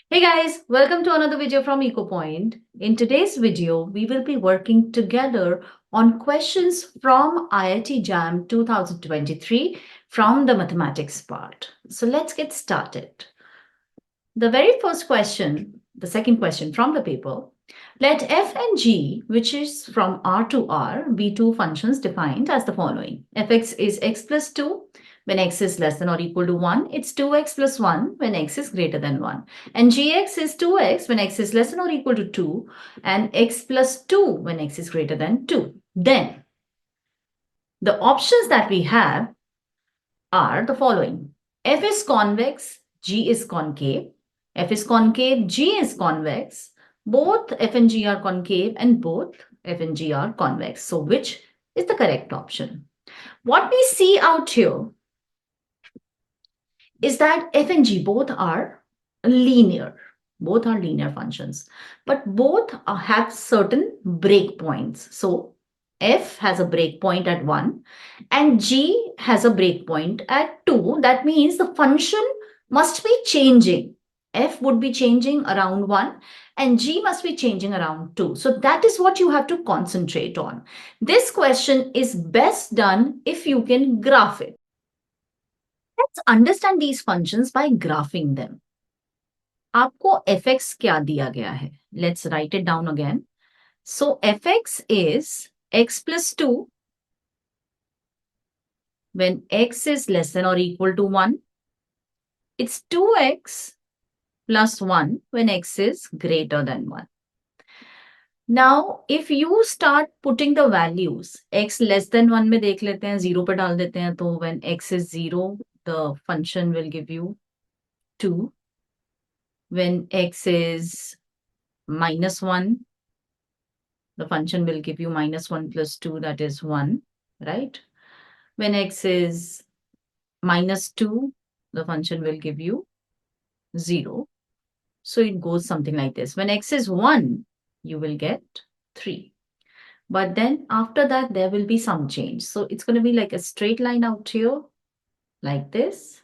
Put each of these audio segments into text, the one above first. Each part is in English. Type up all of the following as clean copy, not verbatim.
Hey guys, welcome to another video from ecopoint. In today's video, we will be working together on questions from IIT JAM 2023 from the mathematics part. So let's get started. The very first question, the second question from the paper, let f and g, which is from R to R, be two functions defined as the following. fx is x plus 2 when x is less than or equal to 1. It's 2x plus 1 when x is greater than 1. And gx is 2x when x is less than or equal to 2 and x plus 2 when x is greater than 2. Then the options that we have are the following. F is convex, G is concave. F is concave, G is convex. Both F and G are concave and both F and G are convex. So which is the correct option? What we see out here is that F and G both are linear. Both are linear functions, but both have certain breakpoints. So F has a breakpoint at 1 and G has a breakpoint at 2. That means the function must be changing. F would be changing around 1 and G must be changing around 2. So that is what you have to concentrate on. This question is best done if you can graph it. Let's understand these functions by graphing them. आपको fx क्या दिया गया है? Let's write it down again. So fx is x plus 2 when x is less than or equal to 1. It's 2x plus 1 when x is greater than 1. Now, if you start putting the values, x less than 1 में देख लेते हैं, 0 पे डाल देते हैं, तो when x is 0, the function will give you 2. When x is minus 1, the function will give you minus 1 plus 2, that is 1, right? When x is minus 2, the function will give you 0. So it goes something like this. When x is 1, you will get 3. But then after that, there will be some change. So it's going to be like a straight line out here, like this.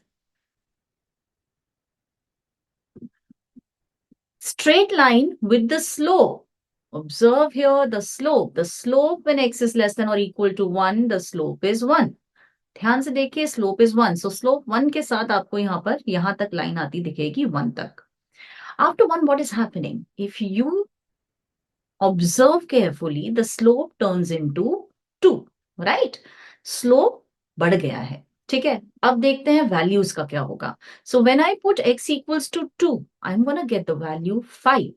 Straight line with the slope. Observe here the slope. The slope when x is less than or equal to 1, the slope is 1. ध्यान से देखिए slope is 1. So slope 1 के साथ आपको यहाँ पर यहाँ तक लाइन आती दिखेगी 1 तक. After 1, what is happening? If you observe carefully, the slope turns into 2, right? Slope बढ़ गया है. ठीक है, अब देखते हैं वैल्यूज का क्या होगा. So when I put x equals to 2, I'm gonna get the value 5.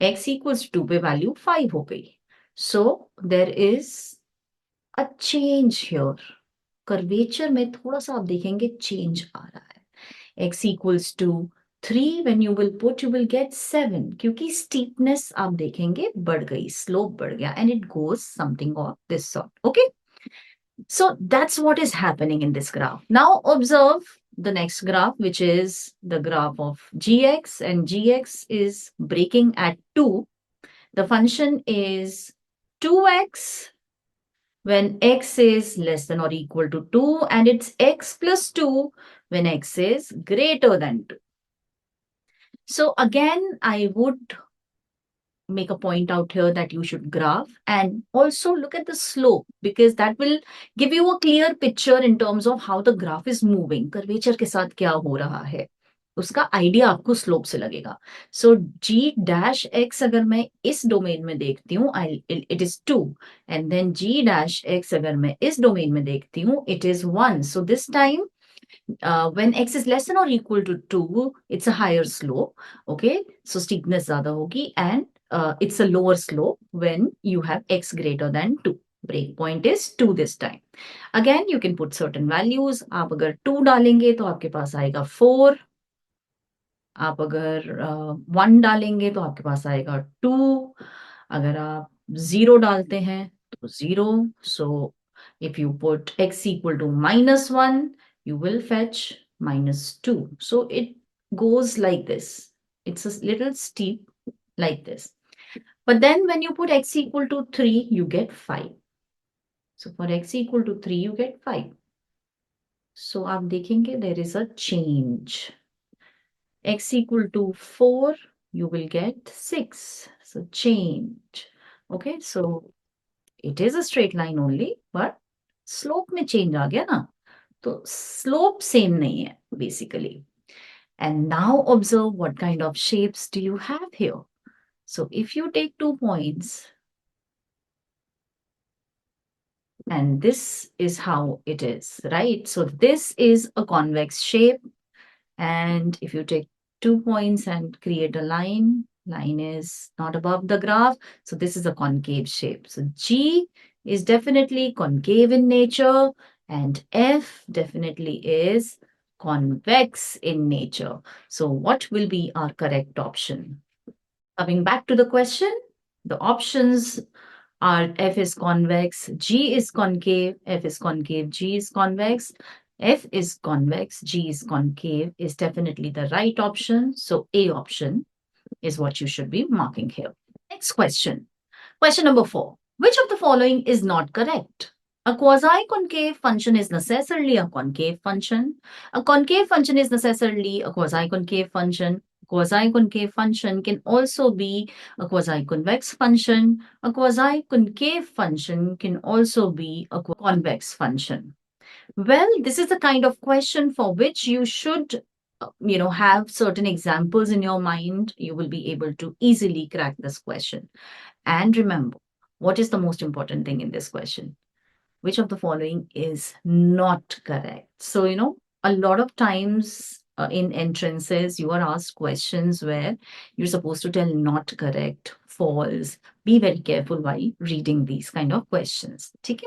x equals to 2 पे वैल्यू 5 हो गई. So there is a change here. Curvature में थोड़ा सा आप देखेंगे चेंज आ रहा है. x equals to 3 when you will put, you will get 7 क्योंकि steepness आप देखेंगे बढ़ गई, slope बढ़ गया, and it goes something of this sort. Okay, so that's what is happening in this graph. Now observe the next graph, which is the graph of gx, and gx is breaking at 2. The function is 2x when x is less than or equal to 2, and it's x plus 2 when x is greater than 2. So again, I would make a point out here that you should graph and also look at the slope, because that will give you a clear picture in terms of how the graph is moving. Curvature के साथ क्या हो रहा है उसका idea आपको slope से लगेगा. सो g डैश x अगर मैं इस डोमेन में देखती हूँ, it is 2, and then g dash x अगर मैं इस डोमेन में देखती हूँ, it is 1. So this time when x is less than or equal to 2, it's a higher slope. Okay, so steepness ज़्यादा होगी, and it's a lower slope when you have x greater than 2. Breakpoint is 2 this time. Again, you can put certain values. आप अगर 2 डालेंगे तो आपके पास आएगा 4. आप अगर 1 डालेंगे तो आपके पास आएगा 2. अगर आप 0 डालते हैं तो 0. So if you put x equal to minus 1, you will fetch minus 2. So it goes like this. It's a little steep like this. But then when you put x equal to 3, you get 5. So for x equal to 3, you get 5. So आप देखेंगे there is a change. x equal to 4, you will get 6. So change. Okay, so it is a straight line only, but slope में change आ गया ना, तो slope same नहीं है basically. And now observe what kind of shapes do you have here. So if you take 2 points, and this is how it is, right? So this is a convex shape. And if you take 2 points and create a line is not above the graph. So this is a concave shape. So G is definitely concave in nature and F definitely is convex in nature. So what will be our correct option? Coming back to the question, the options are F is convex, G is concave, F is concave, G is convex. F is convex, G is concave is definitely the right option. So A option is what you should be marking here. Next question. Question number 4. Which of the following is not correct? A quasi-concave function is necessarily a concave function. A concave function is necessarily a quasi-concave function. Quasi-concave function can also be a quasi-convex function. A quasi-concave function can also be a convex function. Well, this is the kind of question for which you should have certain examples in your mind. You will be able to easily crack this question. And remember, what is the most important thing in this question? Which of the following is not correct? So, a lot of times in entrances, you are asked questions where you're supposed to tell not correct, false. Be very careful while reading these kind of questions. Okay?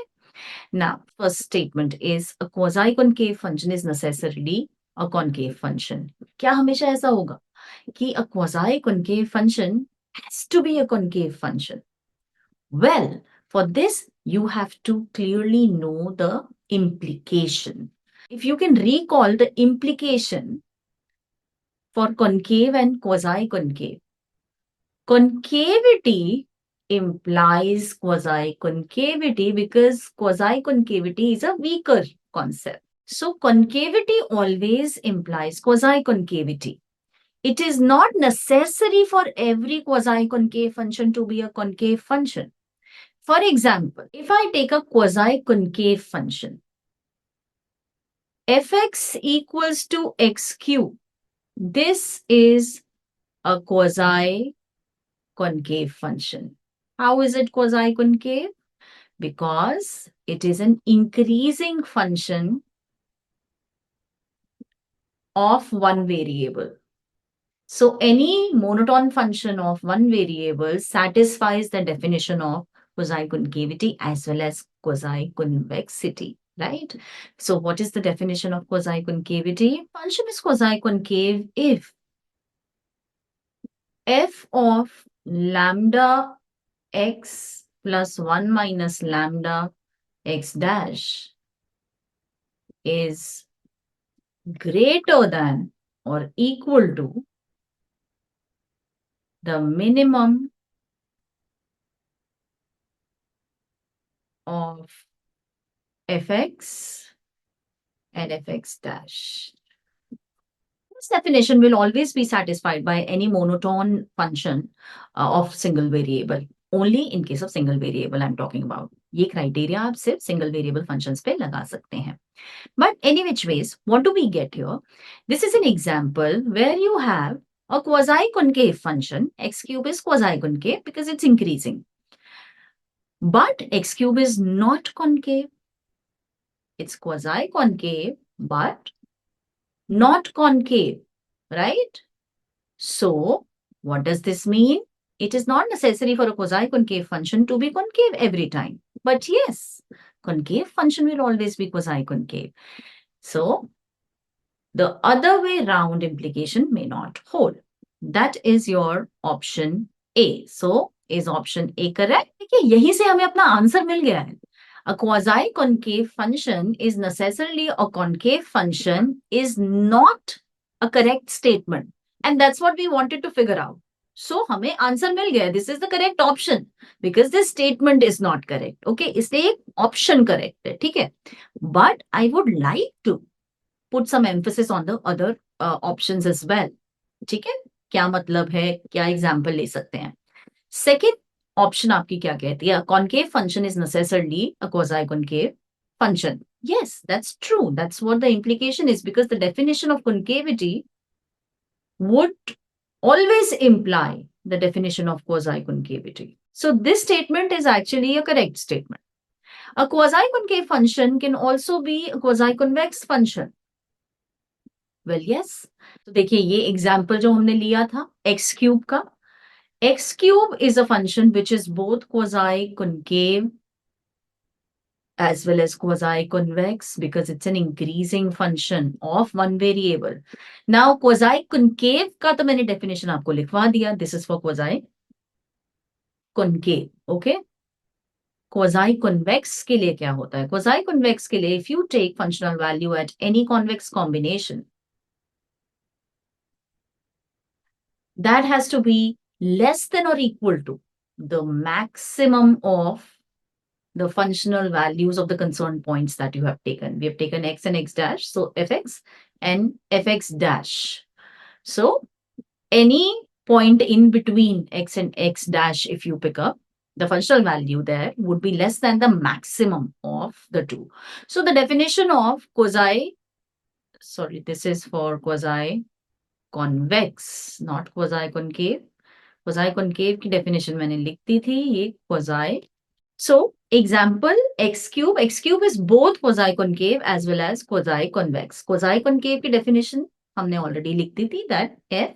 Now, first statement is a quasi-concave function is necessarily a concave function. क्या हमेशा ऐसा होगा कि a quasi-concave function has to be a concave function? Well, for this, you have to clearly know the implication. If you can recall the implication for concave and quasi-concave, concavity implies quasi-concavity because quasi-concavity is a weaker concept. So concavity always implies quasi-concavity. It is not necessary for every quasi-concave function to be a concave function. For example, if I take a quasi-concave function, fx equals to x cube, this is a quasi-concave function. How is it quasi-concave? Because it is an increasing function of one variable. So any monotone function of one variable satisfies the definition of quasi-concavity as well as quasi-convexity, right? So what is the definition of quasi-concavity? Function is quasi-concave if f of lambda x plus 1 minus lambda x dash is greater than or equal to the minimum of fx and fx dash. This definition will always be satisfied by any monotone function of single variable. Only in case of single variable I'm talking about. ये criteria आप सिर्फ single variable functions पे लगा सकते हैं. But any which ways, what do we get here? This is an example where you have a quasi-concave function. X cube is quasi-concave because it's increasing. But x cube is not concave. It's quasi-concave, but not concave, right? So, what does this mean? It is not necessary for a quasi-concave function to be concave every time. But yes, concave function will always be quasi-concave. So, the other way round implication may not hold. That is your option A. So, is option A correct? देखिए, यहीं से हमें अपना answer मिल गया है. A quasi-concave function is necessarily a concave function is not a correct statement. And that's what we wanted to figure out. So, हमें answer मिल गया. This is the correct option because this statement is not correct. Okay, इसलिए option correct है, ठीक है? But I would like to put some emphasis on the other options as well. ठीक है, क्या मतलब है, क्या एग्जाम्पल ले सकते हैं। सेकेंड ऑप्शन आपकी क्या कहती है, concave function is necessarily a quasi concave function. Yes, that's true. That's what the implication is, because the definition of concavity would always imply the definition of quasi-concavity. So this statement is actually a correct statement. A quasi-concave function can also be a quasi-convex function. Well, yes. तो देखिए ये example जो हमने लिया था x cube का, x cube is a function which is both quasi-concave as well as quasi-convex because it's an increasing function of one variable. Now quasi-concave का तो मैंने definition आपको लिखवा दिया. This is for quasi-concave. Okay? Quasi-convex के लिए क्या होता है? Quasi-convex के लिए if you take functional value at any convex combination, that has to be less than or equal to the maximum of the functional values of the concerned points that you have taken. We have taken x and x dash, so fx and fx dash. So any point in between x and x dash, if you pick up, the functional value there would be less than the maximum of the two. So the definition of this is for quasi-convex, not quasi-concave. Quasi-concave की definition मैंने लिख दी थी, ये quasi. So, example, x cube is both quasi-concave as well as quasi-convex. Quasi-concave की definition हमने already लिख दी थी, that f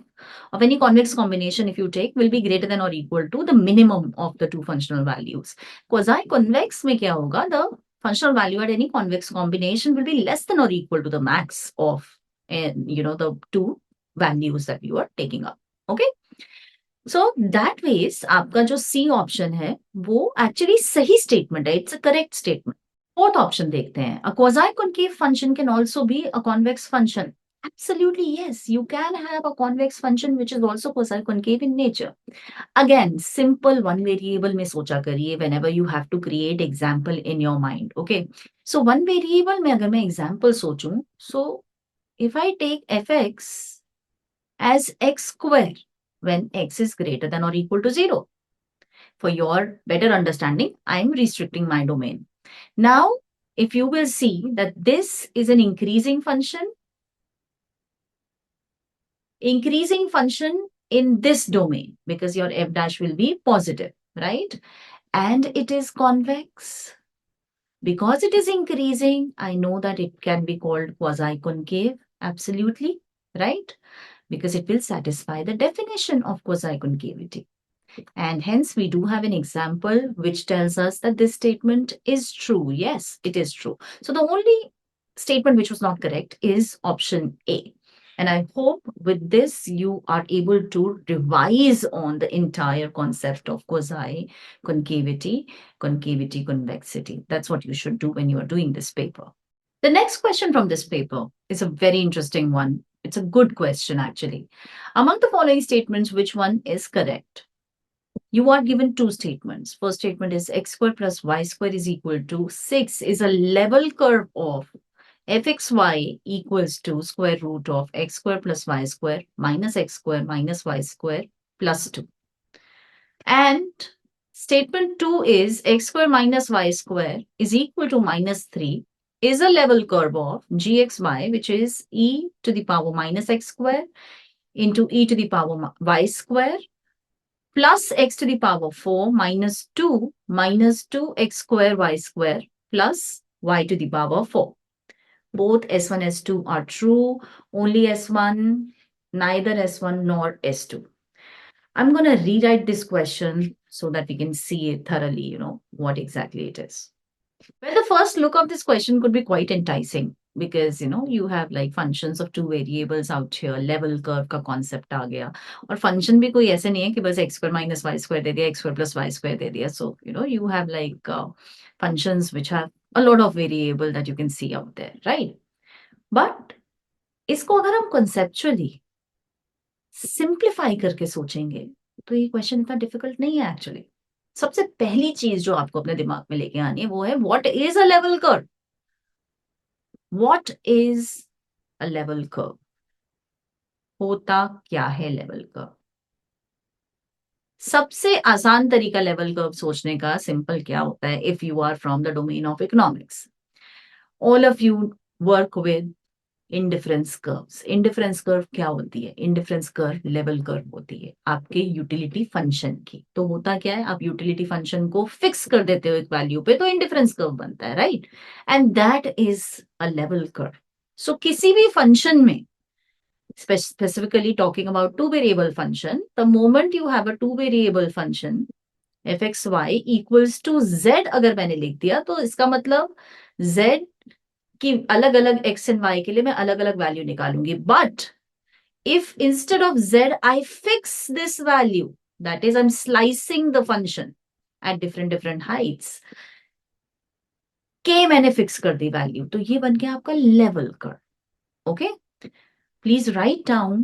of any convex combination if you take will be greater than or equal to the minimum of the two functional values. Quasi-convex में क्या होगा? The functional value at any convex combination will be less than or equal to the max of the two values that you are taking up. Okay? So that wedge आपका जो C option है वो actually सही statement है, it's a correct statement. Fourth option देखते हैं. A quasi-concave function can also be a convex function. Absolutely, yes. You can have a convex function which is also quasi-concave in nature. Again, simple one variable में सोचा करिए whenever you have to create example in your mind. Okay. So one variable में अगर मैं example सोचूं, so if I take fx as x square when x is greater than or equal to 0. For your better understanding, I am restricting my domain. Now, if you will see that this is an increasing function in this domain because your f dash will be positive, right? And it is convex. Because it is increasing, I know that it can be called quasi-concave, absolutely, right? Because it will satisfy the definition of quasi-concavity. And hence, we do have an example which tells us that this statement is true. Yes, it is true. So the only statement which was not correct is option A. And I hope with this, you are able to revise on the entire concept of quasi-concavity, concavity, convexity. That's what you should do when you are doing this paper. The next question from this paper is a very interesting one. It's a good question, actually. Among the following statements, which one is correct? You are given two statements. First statement is x square plus y square is equal to 6 is a level curve of fxy equals to square root of x square plus y square minus x square minus y square plus 2. And statement 2 is x square minus y square is equal to minus 3 is a level curve of gxy, which is e to the power minus x square into e to the power y square plus x to the power 4 minus 2x square y square plus y to the power 4. Both S1, S2 are true. Only S1, neither S1 nor S2. I'm going to rewrite this question so that we can see it thoroughly, what exactly it is. Well, the first look of this question could be quite enticing because, you have like functions of two variables out here, level curve का concept आ गया. और function भी कोई ऐसे नहीं है कि बस x square minus y square दे दिया, x square plus y square दे दिया. So, you have like functions which have a lot of variable that you can see out there, right? But इसको अगर हम conceptually simplify करके सोचेंगे तो ये question इतना डिफिकल्ट नहीं है एक्चुअली. सबसे पहली चीज जो आपको अपने दिमाग में लेके आनी है वो है what is a level curve. What is a level curve? होता क्या है लेवल कर्व? सबसे आसान तरीका लेवल कर्व सोचने का सिंपल क्या होता है? If you are from the domain of economics, all of you work with indifference curves. Indifference curve क्या होती है? इंडिफरेंस कर्व लेवल कर्व होती है आपके यूटिलिटी फंक्शन की। तो होता क्या है, आप यूटिलिटी फंक्शन को फिक्स कर देते हो एक वैल्यू पे, तो इंडिफरेंस कर्व बनता है, right? And that is a level curve. So किसी भी फंक्शन में, specifically talking about two variable function, the moment you have a two variable function fxy equals to z, अगर मैंने लिख दिया तो इसका मतलब z की अलग अलग x and y के लिए मैं अलग अलग वैल्यू निकालूंगी। But if instead of z I fix this value, that is I'm slicing the function at different heights, k मैंने फिक्स कर दी वैल्यू, तो ये बन गया आपका level curve. Okay, please write down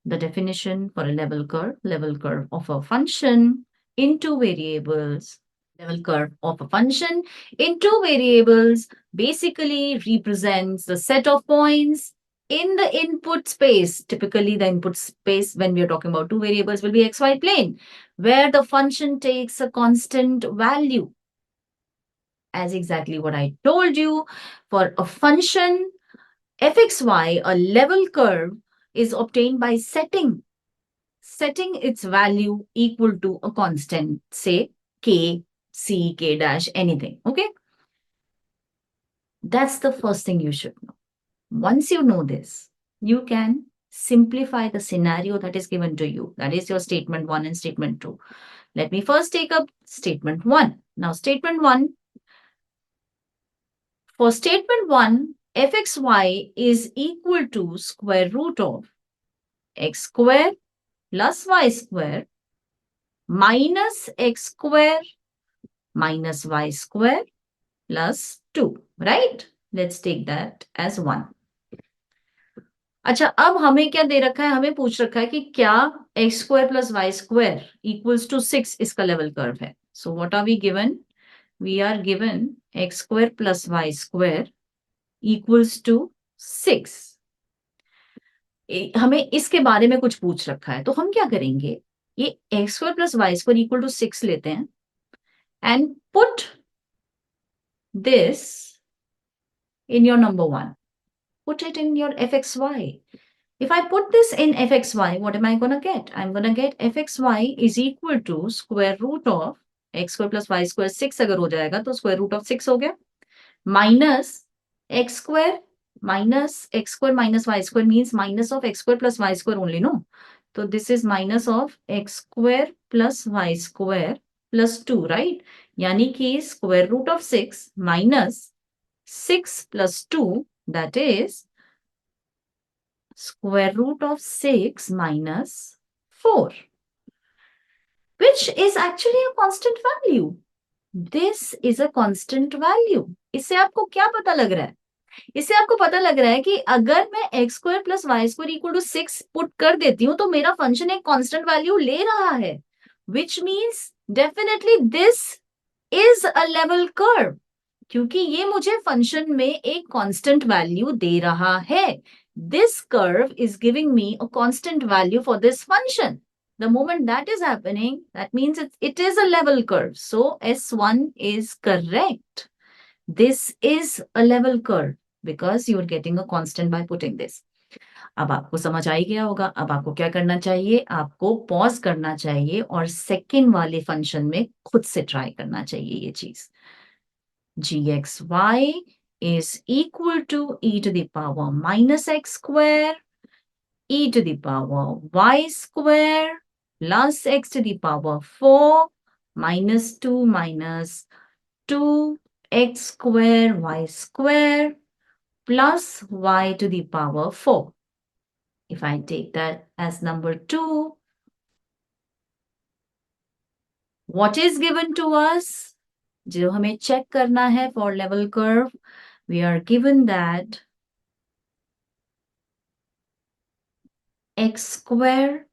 the definition for a level curve of a function in two variables. Level curve of a function in two variables basically represents the set of points in the input space. Typically, the input space when we are talking about two variables will be xy plane, where the function takes a constant value. As exactly what I told you, for a function fxy, a level curve is obtained by setting its value equal to a constant, say k, c, k dash, anything. Okay, that's the first thing you should know. Once you know this, you can simplify the scenario that is given to you. That is your statement 1 and statement 2. Let me first take up statement 1. Now, statement 1. For statement 1, fxy is equal to square root of x square plus y square minus x square minus y square plus 2, right? Let's take that as 1. अच्छा, अब हमें क्या दे रखा है? हमें पूछ रखा है कि क्या x square plus y square equals to 6 इसका लेवल कर्व है। So what are we given? We are given x square plus y square equals to 6. हमें इसके बारे में कुछ पूछ रखा है, तो हम क्या करेंगे? ये x square plus y square equal to 6 लेते हैं and put this in your number 1. Put it in your fxy. If I put this in fxy, what am I going to get? I'm going to get fxy is equal to square root of x square plus y square 6 अगर हो जाएगा तो square root of 6 हो गया, minus x square minus y square means minus of x square plus y square only, no? So this is minus of x square plus y square plus 2, right? यानी कि square root of 6 minus 6 plus 2, that is square root of 6 minus 4, which is actually a constant value. This is a constant value. इससे आपको क्या पता लग रहा है? इससे आपको पता लग रहा है कि अगर मैं x square plus y square equal to 6 put कर देती हूं तो मेरा फंक्शन एक कांस्टेंट वैल्यू ले रहा है, which means definitely this is a level curve, क्योंकि ये मुझे फंक्शन में एक कांस्टेंट वैल्यू दे रहा है. This curve is giving me a constant value for this function. The moment that is happening, that means it is a level curve. So S1 is correct. This is a level curve because you are getting a constant by putting this. अब आपको समझ आ गया होगा. अब आपको क्या करना चाहिए? आपको पॉज करना चाहिए और सेकेंड वाले फंक्शन में खुद से ट्राई करना चाहिए ये चीज. gxy is equal to e to the power minus x square, e to the power y square plus x to the power 4 minus 2 minus 2x square y square plus y to the power 4. If I take that as number 2, what is given to us? जो हमें check करना है for level curve, we are given that x square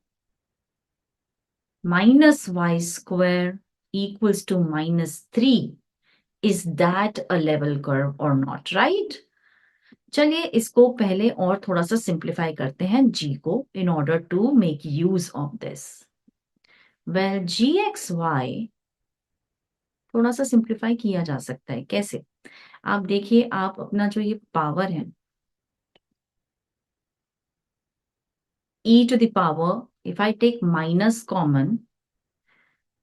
minus y square equals to minus 3. Is that a level curve or not, right? चलिए इसको पहले और थोड़ा सा सिंप्लीफाई करते हैं g को in order to make use of this. Well gxy थोड़ा सा सिंप्लीफाई किया जा सकता है। कैसे? आप देखिए, आप अपना जो ये पावर है e to the power, if I take minus common,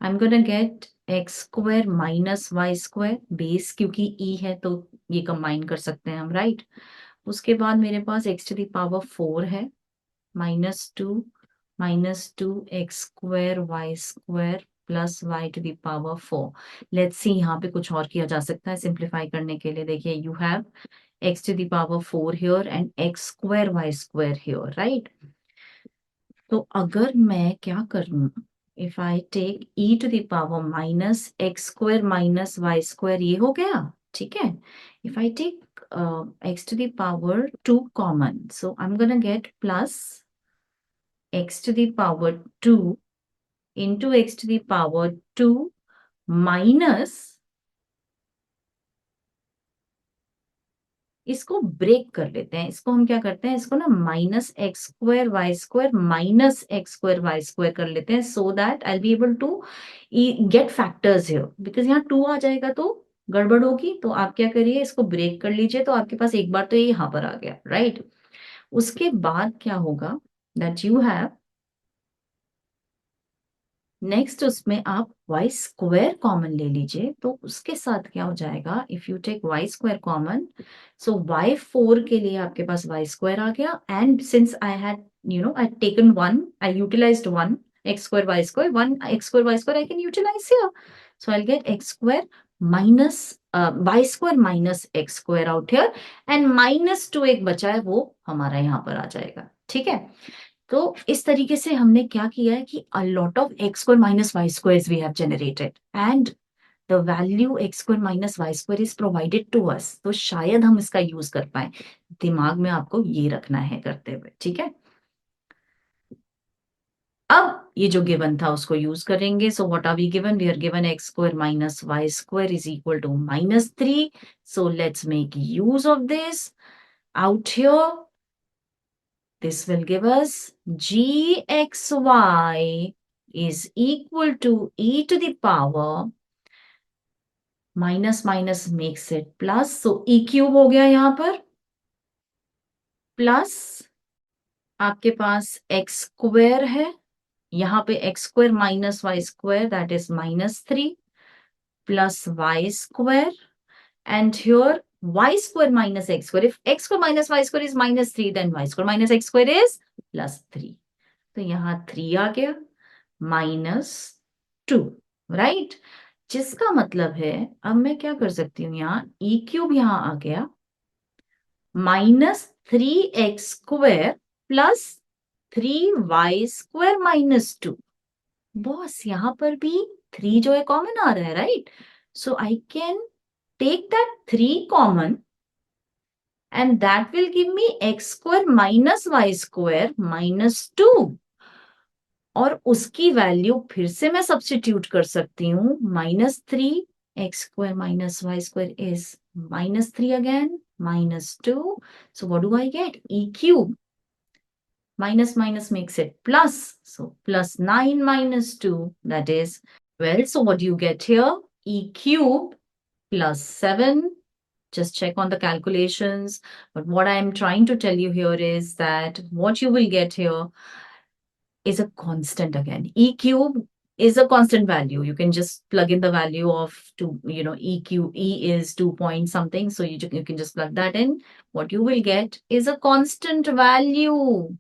I'm gonna get x square minus y square base, क्योंकि e है तो ये कंबाइन कर सकते हैं हम, राइट? उसके बाद मेरे पास x to the power 4 है, -2 x square y square plus y to the power 4। Let's see, यहाँ पे कुछ और किया जा सकता है सिंप्लीफाई करने के लिए। देखिए, you have x to the power 4 here and x square y square here, right? तो अगर मैं क्या करूं, if I take e to the power minus x square minus y square, ये हो गया, ठीक है? If I take x to the power 2 common, so I'm gonna get plus x to the power 2 into x to the power 2 minus, इसको break कर लेते हैं। इसको हम क्या करते हैं, इसको ना minus x square y square minus x square y square कर लेते हैं, so that I be able to get factors here, because यहाँ 2 आ जाएगा तो गड़बड़ होगी। तो आप क्या करिए, इसको ब्रेक कर लीजिए, तो आपके पास एक बार तो ये यहाँ पर आ गया, राइट? उसके बाद क्या होगा, दैट यू हैव नेक्स्ट, उसमें आप वाई स्क्वायर कॉमन ले लीजिए, तो उसके साथ क्या हो जाएगा, if you take y square common, so y 4 के लिए आपके पास वाई स्क्वायर आ गया, and since I had I taken 1, I utilised 1 x square y square, 1 x square y square I can utilize here, so I'll get x square minus y square minus x square out here, and -2 एक बचा है, वो हमारा यहाँ पर आ जाएगा, ठीक है? तो इस तरीके से हमने क्या किया है कि a lot of x square minus y squares we have generated and the value x square minus y square is provided to us, तो शायद हम इसका यूज कर पाए। दिमाग में आपको ये रखना है करते हुए, ठीक है? अब ये जो गिवन था उसको यूज करेंगे। So what are we given, we are given x square minus y square is equal to -3, so let's make use of this out here. This will give us gxy is equal to e to the power minus minus makes it plus, so e cube हो गया यहां पर, plus आपके पास x square है, यहाँ पे x square minus y square that is -3 plus y square, and here y square minus x square, if x square minus y square is -3, then y square minus x square is +3, तो यहाँ 3 आ गया, -2, right? जिसका मतलब है, अब मैं क्या कर सकती हूँ, यहाँ e क्यूब यहाँ आ गया, -3x square plus 3y square -2। Boss, यहाँ पर भी 3 जो है कॉमन आ रहा है, right? So I can take that 3 common and that will give me x square minus y square -2, और उसकी वैल्यू फिर से मैं सब्स्टिट्यूट कर सकती हूँ, -3 x square minus y square is -3 again, -2, so what do I get, e cube, minus minus makes it plus, so +9 -2, that is 12, so what do you get here, e cube plus 7. Just check on the calculations. But what I'm trying to tell you here is that what you will get here is a constant again. E cube is a constant value. You can just plug in the value of E is 2 point something. So you can just plug that in. What you will get is a constant value.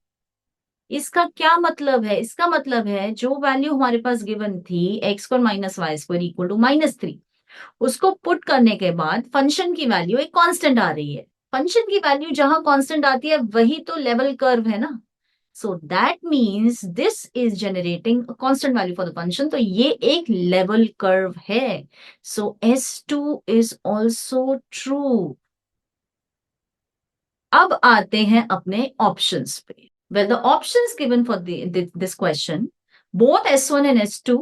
इसका क्या मतलब है? इसका मतलब है जो value हमारे पास गिवन थी x square minus y square equal to -3, उसको पुट करने के बाद फंक्शन की वैल्यू एक कांस्टेंट आ रही है। फंक्शन की वैल्यू जहां कांस्टेंट आती है वही तो लेवल कर्व है ना, सो that means this is generating constant value for the function, तो ये एक लेवल कर्व है, सो S2 इज ऑल्सो ट्रू। अब आते हैं अपने ऑप्शंस पे। Well the options given for this question, both S1 and S2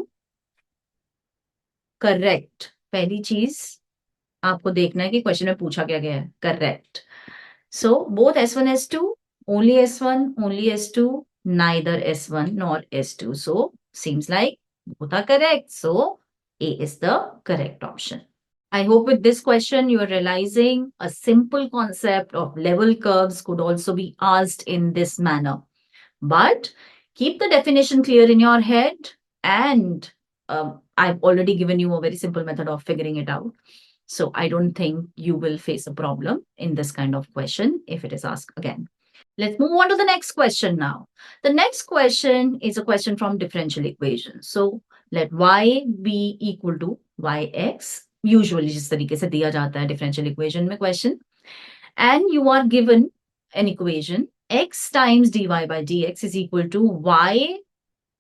correct. पहली चीज आपको देखना है कि क्वेश्चन में पूछा क्या गया है, correct. So both S1, S2, only S1, only S2, neither S1 nor S2. So seems like both are correct. So A is the correct option. I hope with this question you are realizing a simple concept of level curves could also be asked in this manner. But keep the definition clear in your head, and I've already given you a very simple method of figuring it out. So I don't think you will face a problem in this kind of question if it is asked again. Let's move on to the next question now. The next question is a question from differential equation. So let y be equal to yx. Usually जिस तरीके से दिया जाता है differential equation में question. And you are given an equation x times dy by dx is equal to y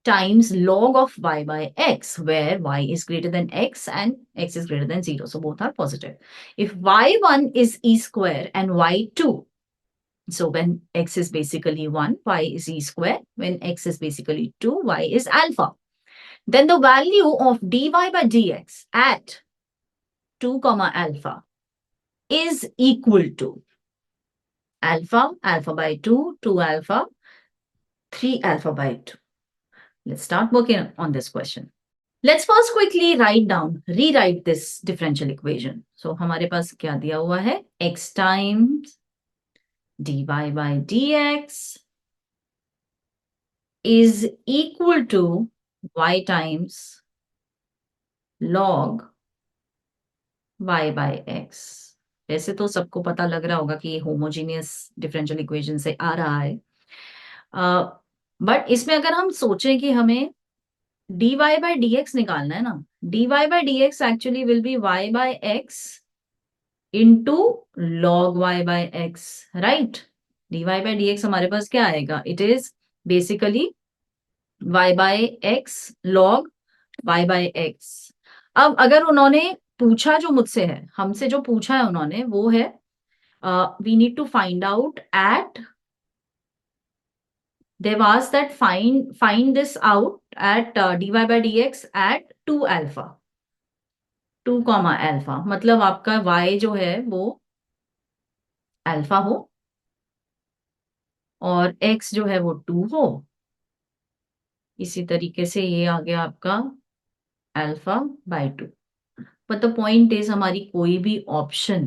times log of y by x, where y is greater than x and x is greater than 0. So both are positive. If y1 is e square and y2, so when x is basically 1, y is e square. When x is basically 2, y is alpha. Then the value of dy by dx at 2 comma alpha is equal to alpha, alpha by 2, 2 alpha, 3 alpha by 2. Let's start working on this question. Let's first quickly rewrite this differential equation. So हमारे पास क्या दिया हुआ है? X times dy by dx is equal to y times log y by x. वैसे तो सबको पता लग रहा होगा कि ये होमोजीनियस डिफरेंशियल इक्वेशन से आ रहा है, बट इसमें अगर हम सोचें कि हमें dy by dx निकालना है ना, dy by dx actually will be y by x into log y by x, right? dy by dx हमारे पास क्या आएगा? It is basically y by x log y by x. अब अगर उन्होंने पूछा जो मुझसे है, हमसे जो पूछा है उन्होंने, वो है we need to find out at, they've asked that find this out at dy by dx at 2 alpha, 2 comma alpha. मतलब आपका y जो है वो अल्फा हो और x जो है वो 2 हो. इसी तरीके से ये आ गया आपका alpha by 2. But the point is हमारी कोई भी ऑप्शन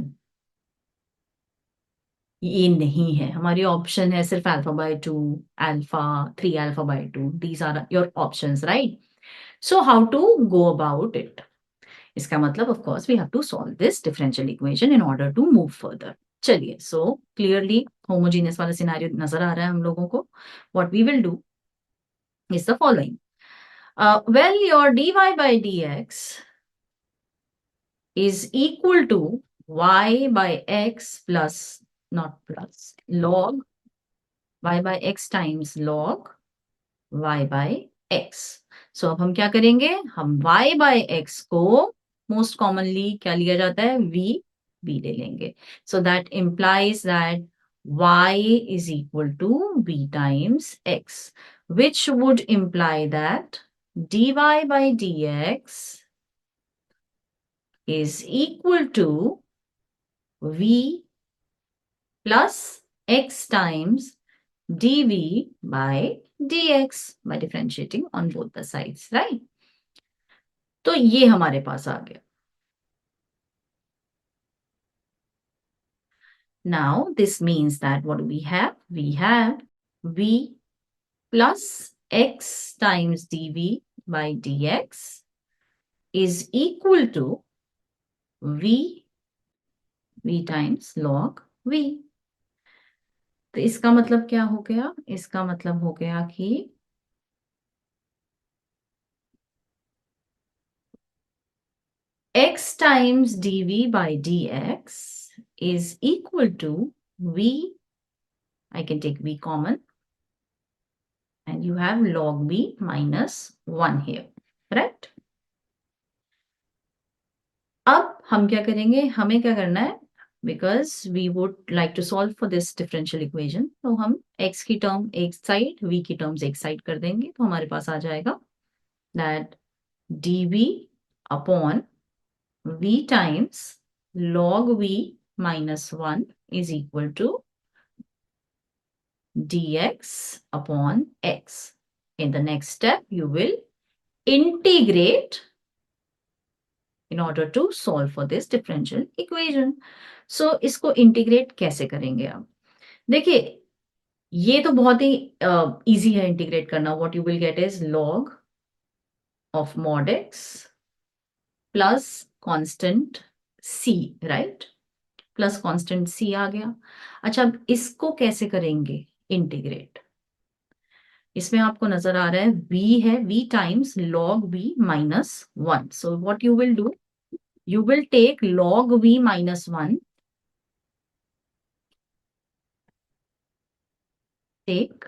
ये नहीं है. हमारी ऑप्शन है सिर्फ alpha by 2, alpha, 3 alpha by 2. These are your options, right? So how to go about it? इसका मतलब of course we have to solve this differential equation in order to move further. चलिए, so clearly homogeneous वाला scenario नजर आ रहा है हम लोगों को. What we will do is the following. Well, your dy by dx is equal to y by x plus, not plus, log y by x times log y by x. So अब हम क्या करेंगे? हम y by x को most commonly क्या लिया जाता है? v ले लेंगे. So that implies that y is equal to v times x, which would imply that dy by dx is equal to v plus x times dv by dx by differentiating on both the sides, right? तो ये हमारे पास आ गया. Now this means that what do we have? We have v plus x times dv by dx is equal to v times log v. तो इसका मतलब क्या हो गया? इसका मतलब हो गया कि x times dv by dx is equal to v, I can take v common, and you have log v minus 1 here, right? अब हम क्या करेंगे? हमें क्या करना है? Because we would like to solve for this differential equation, तो हम x की टर्म एक साइड, v की टर्म्स एक साइड कर देंगे. तो हमारे पास आ जाएगा that dv upon v times log v minus 1 is equal to dx upon x. In the next step, you will integrate in order to solve for this differential equation. So इसको integrate कैसे करेंगे आप? देखिए, ये तो बहुत ही easy है integrate करना. What you will get is log of mod x plus constant c, right? Plus constant c आ गया. अच्छा, अब इसको कैसे करेंगे इंटीग्रेट? इसमें आपको नजर आ रहा है v है, v times log v minus 1. So what you will do, you will take log v minus 1, take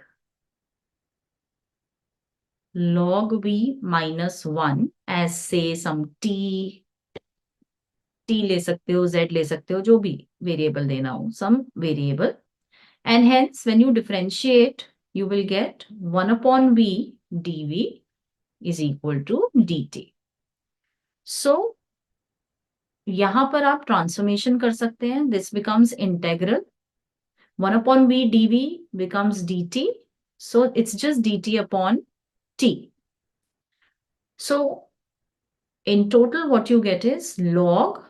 log v minus 1 as say some t ले सकते हो, z ले सकते हो, जो भी वेरिएबल देना हो, some variable, and hence when you differentiate you will get 1 upon v dv is equal to dt. So यहां पर आप ट्रांसफॉर्मेशन कर सकते हैं. This becomes integral. 1 upon v dv becomes dt. So it's just dt upon t. So in total what you get is log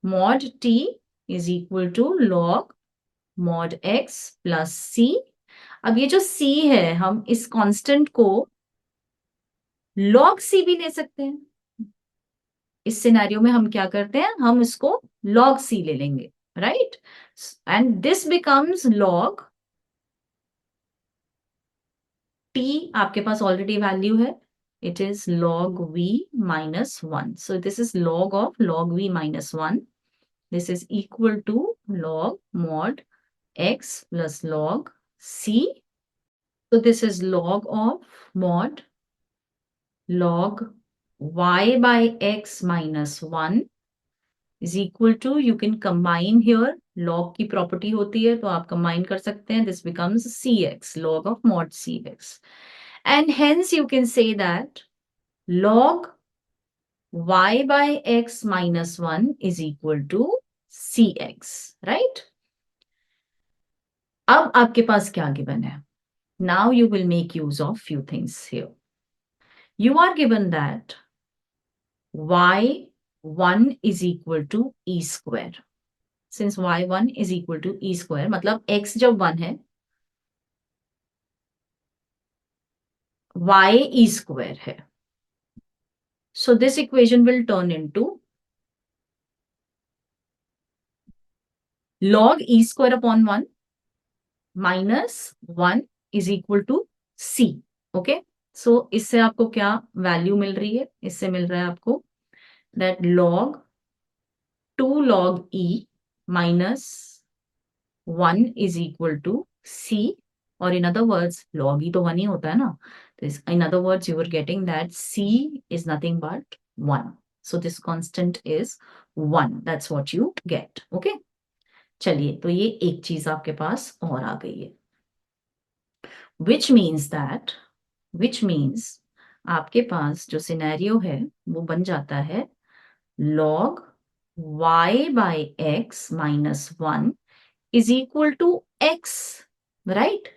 mod t is equal to log mod x plus c. अब ये जो c है, हम इस constant को log c भी ले सकते हैं. इस सिनेरियो में हम क्या करते हैं, हम इसको log c ले लेंगे, right? And this becomes log t. आपके पास ऑलरेडी वैल्यू है, it is log v minus 1. So this is log of log v minus 1. This is equal to log mod x plus log c. So this is log of mod log y by x minus 1 is equal to, you can combine here, log की property होती है तो आप combine कर सकते हैं. This becomes cx, log of mod cx, and hence you can say that log y by x minus 1 is equal to cx, right? अब आपके पास क्या गिवन है? Now you will make use of few things here. You are given that y1 is equal to e square. Since y1 is equal to e square, मतलब x जब 1 है, y e square है. So this equation will turn into log e square upon 1 minus 1 is equal to c. Okay? So इससे आपको क्या value मिल रही है? इससे मिल रहा है आपको that log 2 log e minus 1 is equal to c, or in other words log e तो 1 ही होता है ना, तो in other words you are getting that c is nothing but 1. So this constant is 1. That's what you get. Okay? चलिए, तो ये एक चीज आपके पास और आ गई है, which means आपके पास जो सिनेरियो है वो बन जाता है log y by x minus 1 is equal to x, right?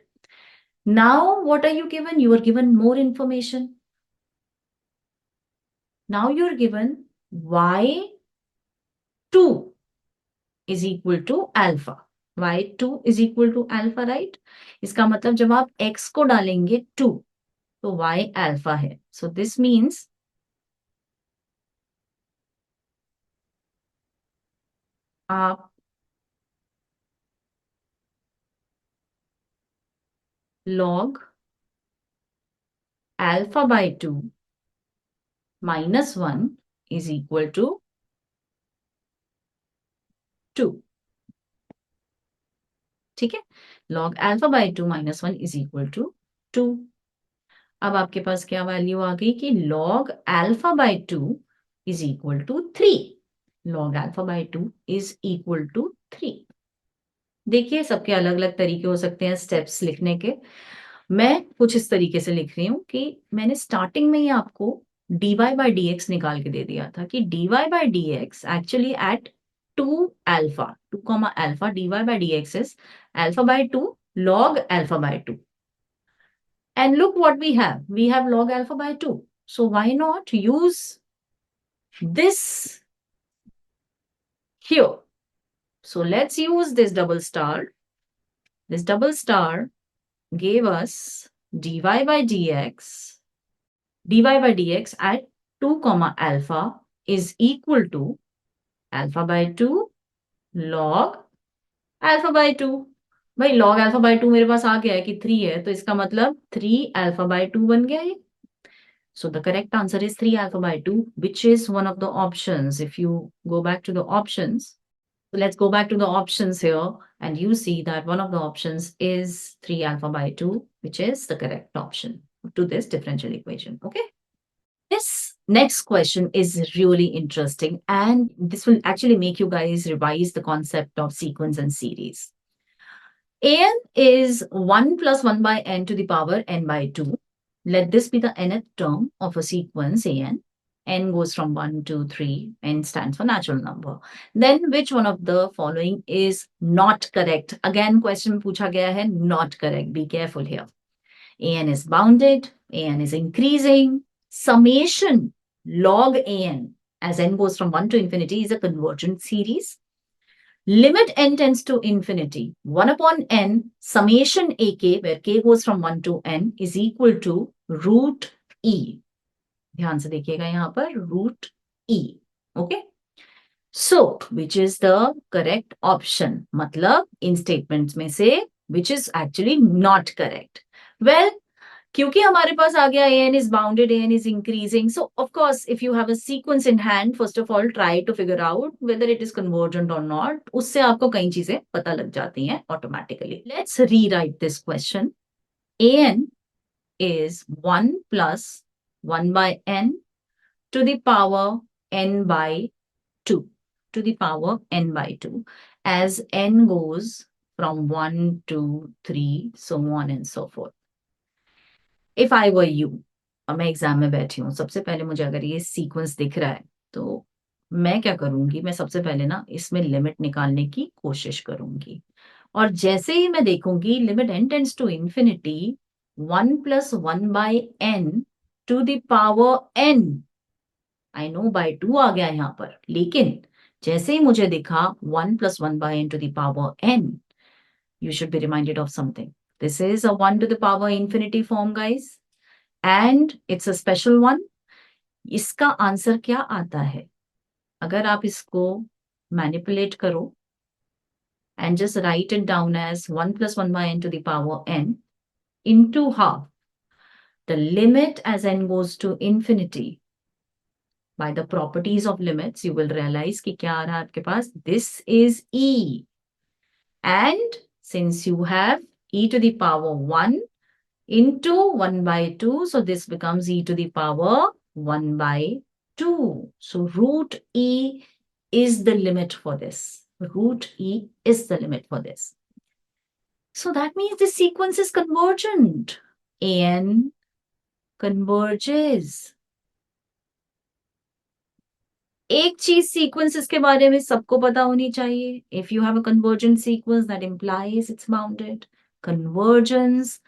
Now what are you given? You are given more information. Now you are given y2 is equal to alpha. y2 is equal to alpha, right? इसका मतलब जब आप x को डालेंगे 2 तो y alpha है. So this means आप log alpha by 2 minus 1 is equal to 2. ठीक है? log alpha by 2 minus 1 is equal to 2. अब आपके पास क्या वैल्यू आ गई कि log alpha by 2 is equal to 3. log alpha by 2 is equal to 3. देखिए, सबके अलग अलग तरीके हो सकते हैं स्टेप्स लिखने के. मैं कुछ इस तरीके से लिख रही हूं कि मैंने स्टार्टिंग में ही आपको dy by dx निकाल के दे दिया था कि dy by dx actually at 2 alpha, 2 comma alpha, dy by dx is alpha by 2 log alpha by 2. And look what we have. We have log alpha by 2. So why not use this here? So let's use this double star. This double star gave us dy by dx at 2 comma alpha is equal to alpha by 2 log alpha by 2. भाई log alpha by 2 मेरे पास आ गया है कि 3 है, तो इसका मतलब 3 alpha by 2 बन गया ये. So the correct answer is 3 alpha by 2, which is one of the options. If you go back to the options, so let's go back to the options here, and you see that one of the options is 3 alpha by 2, which is the correct option to this differential equation. Okay. This next question is really interesting, and this will actually make you guys revise the concept of sequence and series. An is 1 plus 1 by n to the power n by 2. Let this be the nth term of a sequence an. N goes from 1 to 3. N stands for natural number. Then which one of the following is not correct? Again, question पूछा गया है, not correct. Be careful here. An is bounded. An is increasing. Summation log an as n goes from 1 to infinity is a convergent series. Limit n tends to infinity. 1 upon n summation ak, where k goes from 1 to n, is equal to root e. ध्यान से देखिएगा यहाँ पर root e. Okay. So, which is the correct option? मतलब इन statements में से which is actually not correct? Well, क्योंकि हमारे पास आ गया an is bounded, an is increasing. So, of course, if you have a sequence in hand, first of all, try to figure out whether it is convergent or not. उससे आपको कई चीजें पता लग जाती हैं automatically. Let's rewrite this question. An is 1 plus 1 by n to the power n by 2. To the power n by 2. As n goes from 1 to 3, so on and so forth. If I were you, और मैं exam में बैठी हूँ, सबसे पहले मुझे अगर ये सीक्वेंस दिख रहा है तो मैं क्या करूंगी, मैं सबसे पहले ना इसमें लिमिट निकालने की कोशिश करूंगी. और जैसे ही मैं देखूंगी limit n tends to infinity 1 plus 1 by n to the power n. I know by 2 आ गया यहाँ पर, लेकिन जैसे ही मुझे दिखा 1 plus 1 by n to the power n, you should be reminded of something. This is a 1 to the power infinity form, guys. And it's a special one. इसका answer क्या आता है? अगर आप इसको मैनिपुलेट करो and just write it down as 1 plus 1 by n to the power n into half. The limit as n goes to infinity. By the properties of limits, you will realize कि क्या आ रहा है आपके पास? This is e. And since you have e to the power 1 into 1 by 2, so this becomes e to the power 1 by 2. So root e is the limit for this. Root e is the limit for this. So that means the sequence is convergent. An converges. एक चीज sequences के बारे में सबको पता होनी चाहिए. If you have a convergent sequence, that implies it's bounded. Convergence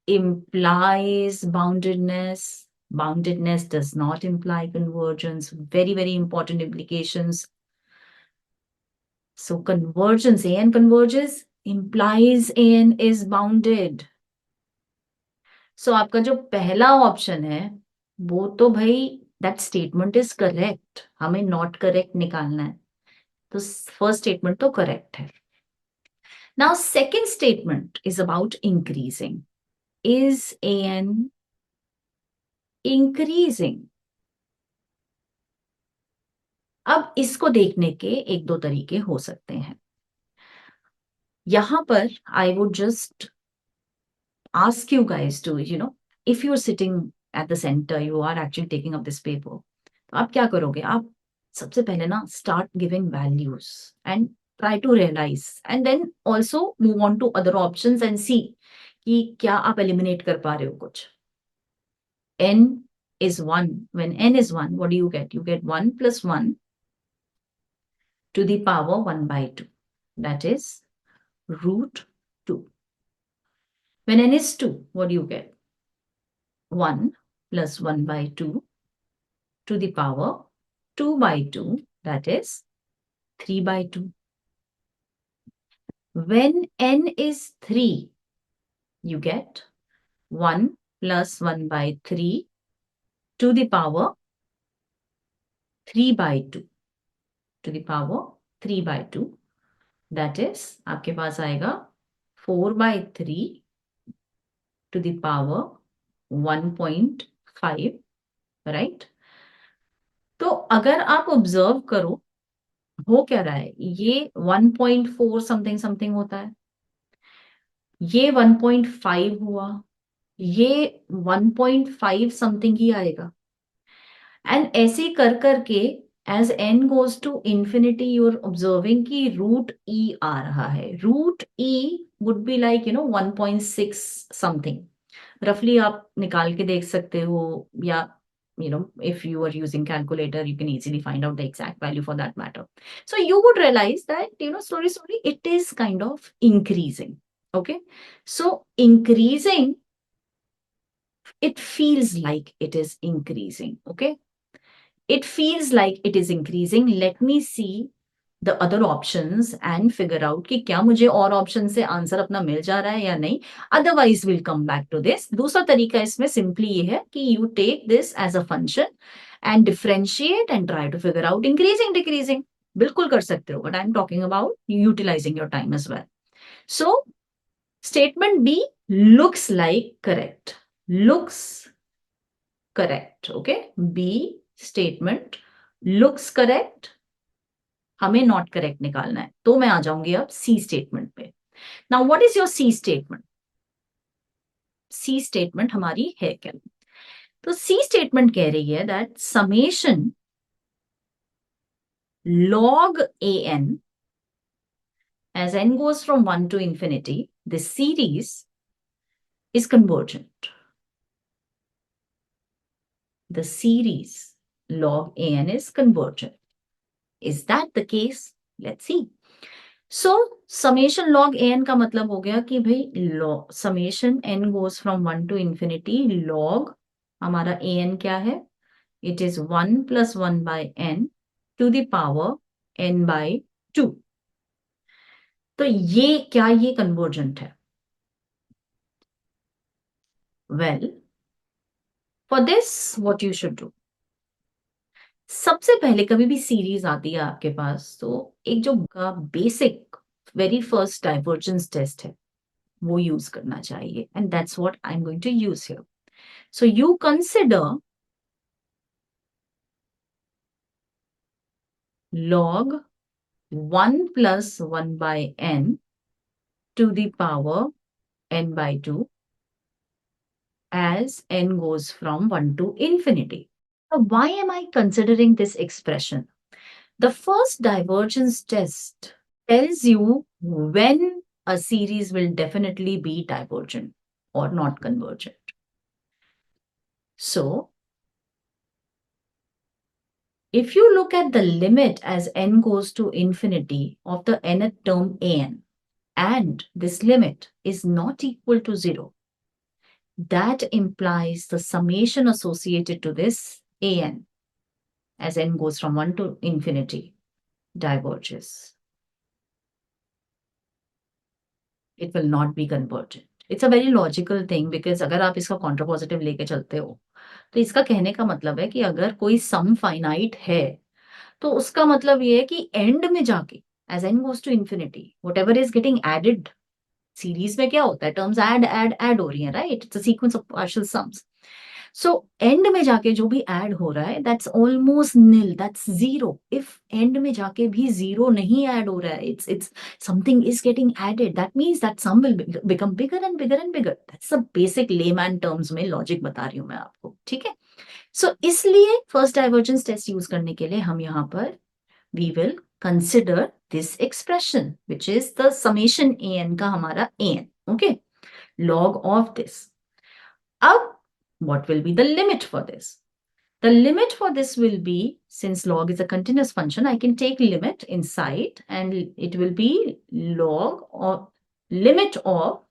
implies boundedness. Boundedness does not imply convergence. Very, very important implications. So convergence, an converges, implies an is bounded. So आपका जो पहला option है वो तो भाई that statement is correct. हमें not correct निकालना है. तो first statement तो correct है. Now second statement is about increasing. Is an increasing? अब इसको देखने के एक दो तरीके हो सकते हैं. यहां पर I would just ask you guys to, if you're sitting at the center, you are actually taking up this paper. तो आप क्या करोगे? आप सबसे पहले ना start giving values and try to realize, and then also move on to other options and see कि क्या आप eliminate कर पा रहे हो कुछ. N is 1. When n is 1, what do you get? You get 1 plus 1 to the power 1 by 2. That is root 2. When n is 2, what do you get? 1 plus 1 by 2 to the power 2 by 2, that is 3 by 2. When n is 3, you get 1 plus 1 by 3 to the power 3 by 2 to the power 3 by 2, that is आपके पास आएगा 4 by 3 to the power 1.5, right? तो अगर आप observe करो हो क्या रहा है, ये 1.4 समथिंग समथिंग होता है, ये 1.5 हुआ, ये 1.5 समथिंग ही आएगा, एंड ऐसे कर करके as n goes to infinity you are observing कि रूट e आ रहा है. Root e would be like 1.6 something. रफली आप निकाल के देख सकते हो, या if you are using calculator, you can easily find out the exact value for that matter. So you would realize that, slowly, it is kind of increasing. Okay. So increasing, it feels like it is increasing. Okay. It feels like it is increasing. Let me see the other options and figure out कि क्या मुझे और option से answer अपना मिल जा रहा है या नहीं. Otherwise we'll come back to this. दूसरा तरीका इसमें सिंपली ये है कि you take this as a function and differentiate and try to figure out increasing, decreasing. बिल्कुल कर सकते हो, but I'm talking about utilizing your time as well. So statement B looks like correct. Looks correct. Okay. B statement looks correct. हमें not correct निकालना है, तो मैं आ जाऊंगी अब सी स्टेटमेंट पे. Now what is your C statement? C statement हमारी है क्या? तो सी स्टेटमेंट कह रही है that summation log an as n goes from 1 to infinity, this series is convergent. The series log an is convergent. Is that the case? Let's see. So summation log an का मतलब हो गया कि भाई summation n goes from 1 to infinity log हमारा an क्या है? It is 1 plus 1 by n to the power n by 2. तो ये क्या ये convergent है? Well, for this what you should do? सबसे पहले कभी भी सीरीज आती है आपके पास तो एक जो basic very first divergence test है वो यूज करना चाहिए, and that's what I am going to use here. So you consider log 1 plus 1 by n to the power n by 2 as n goes from 1 to infinity. Now, why am I considering this expression? The first divergence test tells you when a series will definitely be divergent or not convergent. So, if you look at the limit as n goes to infinity of the nth term an, and this limit is not equal to 0, that implies the summation associated to this an as n goes from 1 to infinity diverges. It will not be convergent. It's a very logical thing because अगर आप इसका contrapositive लेके चलते हो तो इसका कहने का मतलब है कि अगर कोई सम फाइनाइट है तो उसका मतलब ये है कि एंड में जाके as n goes to infinity whatever is getting added, series में क्या होता है टर्म्स ऐड हो रही हैं, right? It's a sequence of partial sums. So end में जाके जो भी ऐड हो रहा है that's almost nil, that's zero. If end में जाके भी जीरो नहीं ऐड हो रहा है, it's something is getting added, that means that sum will become bigger and bigger and bigger. That's a basic layman terms में लॉजिक बता रही हूं मैं आपको, ठीक है? सो इसलिए फर्स्ट डाइवर्जेंस टेस्ट यूज करने के लिए हम यहाँ पर we will consider this expression, which is the summation an का हमारा an, okay? Log of this. अब what will be the limit for this? The limit for this will be, since log is a continuous function, I can take limit inside and it will be log or limit of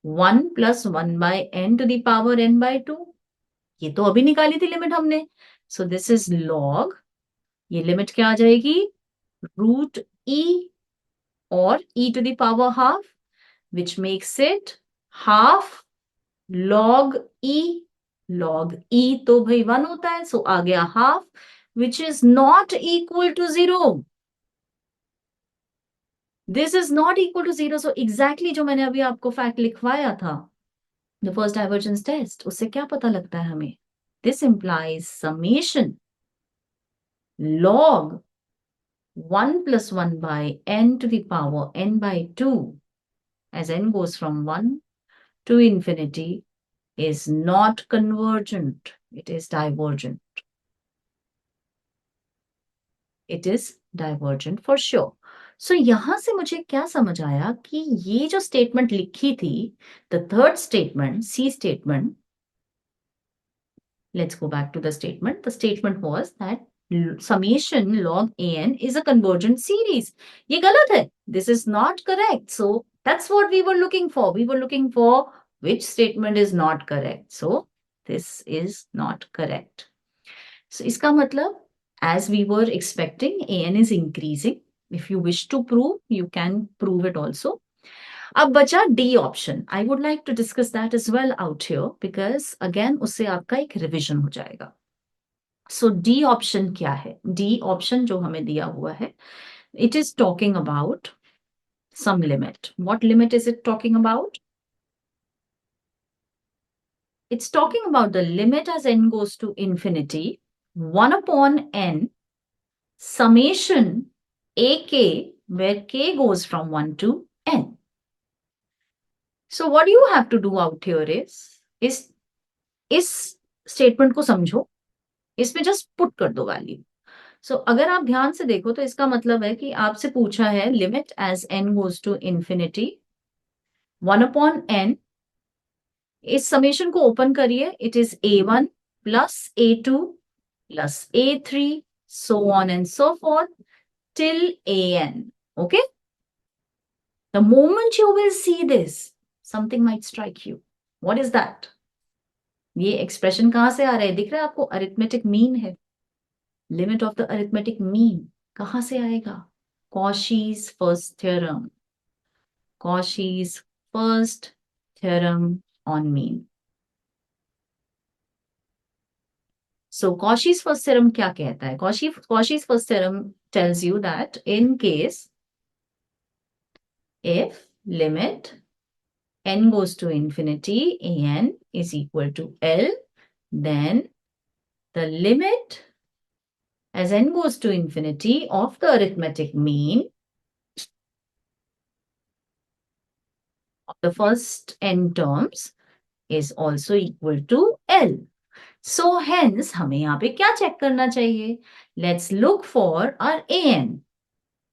1 + 1 by n to the power n by 2. ये तो अभी निकाली थी limit हमने. So this is log. ये limit क्या आ जाएगी? Root e or e to the power half, which makes it half log e. log e तो भाई 1 होता है, so आ गया half, which is not equal to 0. This is not equal to 0. So exactly जो मैंने अभी आपको फैक्ट लिखवाया था, the first divergence test, उससे क्या पता लगता है हमें? This implies summation log 1 + 1 by n to the power n by 2 as n goes from 1 to infinity is not convergent. It is divergent. It is divergent for sure. So यहां से मुझे क्या समझ आया कि ये जो स्टेटमेंट लिखी थी, the third statement, C statement, let's go back to the statement. The statement was that summation log an is a convergent series. ये गलत है. This is not correct. So that's what we were looking for. We were looking for which statement is not correct. So this is not correct. So इसका मतलब, as we were expecting, an is increasing. If you wish to prove, you can prove it also. अब बचा D option. I would like to discuss that as well out here because again उससे आपका एक revision हो जाएगा. So D option क्या है? D option जो हमें दिया हुआ है, it is talking about some limit. What limit is it talking about? It's talking about the limit as n goes to infinity, 1 upon n summation ak, where k goes from 1 to n. So what you have to do out here is इस statement को समझो, इसमें just put कर दो value. सो अगर आप ध्यान से देखो तो इसका मतलब है कि आपसे पूछा है limit as n goes to infinity 1 upon n. इस समेशन को ओपन करिए, it is a1 plus a2 plus a3 so on and so forth till an. Okay? The moment you will see this, something might strike you. What is that? ये expression कहां से आ रहा है? दिख रहा है आपको? अरिथमेटिक मीन है. Limit of the arithmetic mean कहां से आएगा? Cauchy's first theorem. Cauchy's first theorem on mean. So Cauchy's first theorem क्या कहता है? Cauchy's first theorem tells you that in case if limit n goes to infinity, an is equal to L, then the limit as n goes to infinity of the arithmetic mean of the first n terms is also equal to L. So hence हमें यहाँ पे क्या check करना चाहिए? Let's look for our an.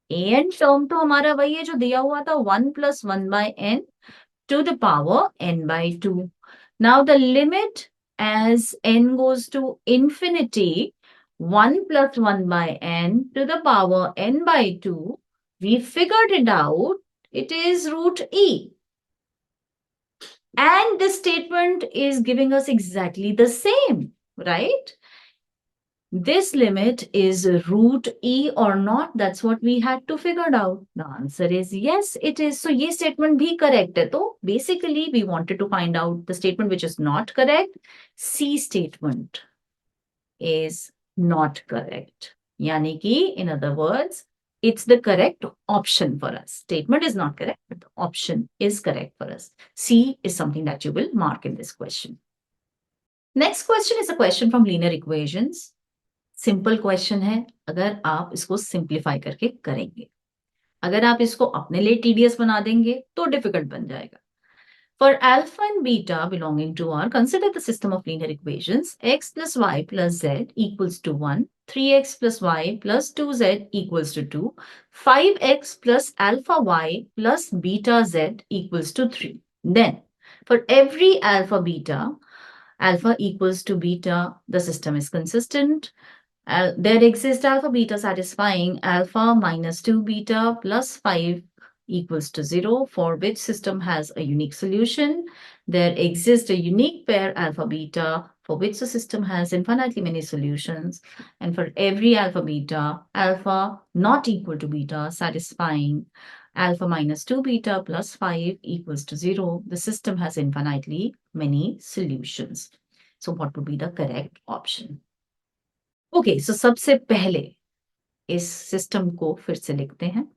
an term तो हमारा वही है जो दिया हुआ था 1 + 1 by n to the power n by 2. Now the limit as n goes to infinity 1 + 1 by n to the power n by 2, we figured it out, it is root e. And this statement is giving us exactly the same, right? This limit is root e or not? That's what we had to figure out. The answer is yes, it is. So ये statement भी correct है. तो basically we wanted to find out the statement which is not correct. C statement is not correct. यानी कि in other words, it's the correct option for us. Statement is not correct, but the option is correct for us. C is something that you will mark in this question. Next question is a question from linear equations. Simple question है अगर आप इसको simplify करके करेंगे. अगर आप इसको अपने लिए टीडीएस बना देंगे तो डिफिकल्ट बन जाएगा. For alpha and beta belonging to R, consider the system of linear equations x plus y plus z equals to 1, 3x plus y plus 2z equals to 2, 5x plus alpha y plus beta z equals to 3. Then, for every alpha equals to beta, the system is consistent. There exists alpha beta satisfying alpha minus 2 beta plus 5 equals to 0 for which system has a unique solution. There exists a unique pair alpha beta for which the system has infinitely many solutions. And for every alpha beta, alpha not equal to beta satisfying alpha minus 2 beta plus 5 equals to 0, the system has infinitely many solutions. So what would be the correct option? Okay, so सबसे पहले इस system को फिर से लिखते हैं.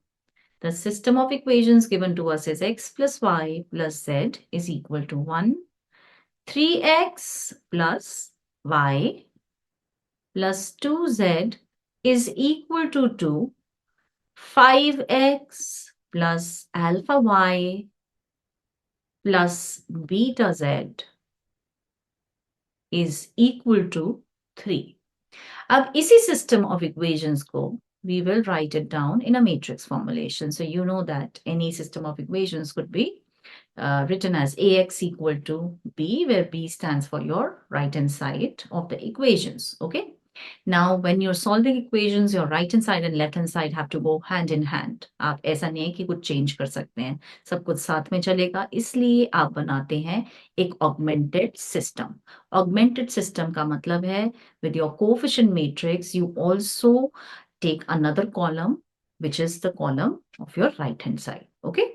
The system of equations given to us is x plus y plus z is equal to 1. 3x plus y plus 2z is equal to 2. 5x plus alpha y plus beta z is equal to 3. अब इसी system of equations को we will write it down in a matrix formulation. So you know that any system of equations could be written as AX equal to B, where B stands for your right-hand side of the equations. Okay. Now, when you're solving equations, your right-hand side and left-hand side have to go hand in hand. आप ऐसा नहीं है कि कुछ change कर सकते हैं. सब कुछ साथ में चलेगा. इसलिए आप बनाते हैं एक augmented system. Augmented system का मतलब है with your coefficient matrix, you also take another column, which is the column of your right-hand side. Okay.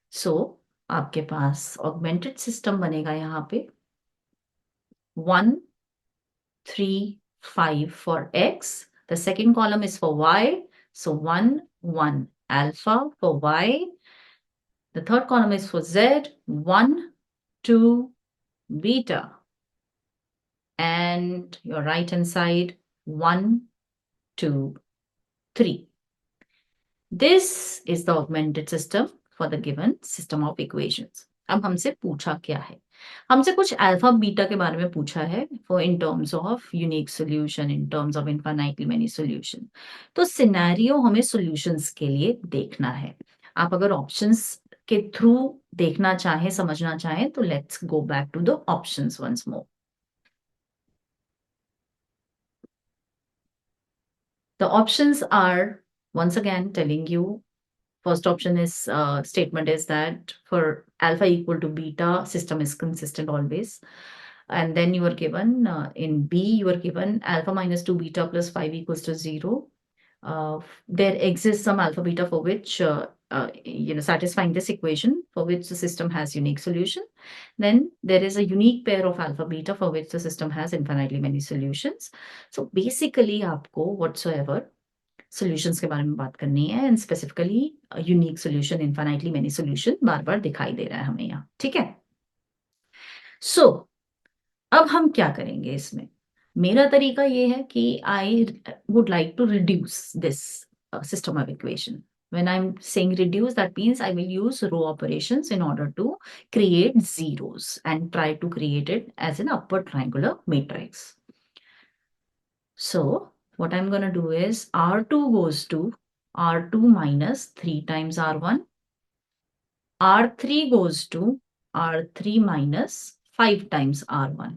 So, आपके पास augmented system बनेगा यहाँ पे 1, 3, 5 for x. The second column is for y. So 1, 1 alpha for y. The third column is for z. 1, 2 beta. And your right hand side 1, 2, 3. This is the augmented system for the given system of equations. अब हमसे पूछा क्या है? हमसे कुछ alpha beta के बारे में पूछा है for in terms of unique solution, in terms of infinitely many solution. तो सिनेरियो हमें सॉल्यूशंस के लिए देखना है. आप अगर ऑप्शंस के थ्रू देखना चाहें, समझना चाहें, तो let's go back to the options once more. The options are once again telling you. First option is statement is that for alpha equal to beta, system is consistent always. And then you are given in B, you are given alpha minus 2 beta plus 5 equals to 0. There exists some alpha beta for which, satisfying this equation for which the system has unique solution. Then there is a unique pair of alpha beta for which the system has infinitely many solutions. So basically, आपको whatsoever solutions के बारे में बात करनी है and specifically unique solution, infinitely many solution बार बार दिखाई दे रहा है हमें यहाँ. ठीक है. सो अब हम क्या करेंगे इसमें? मेरा तरीका ये है कि I would like to reduce this system of equation. When I'm saying reduce, that means I will use row operations in order to create zeros and try to create it as an upper triangular matrix. So what I'm going to do is R2 goes to R2 minus 3 times R1. R3 goes to R3 minus 5 times R1.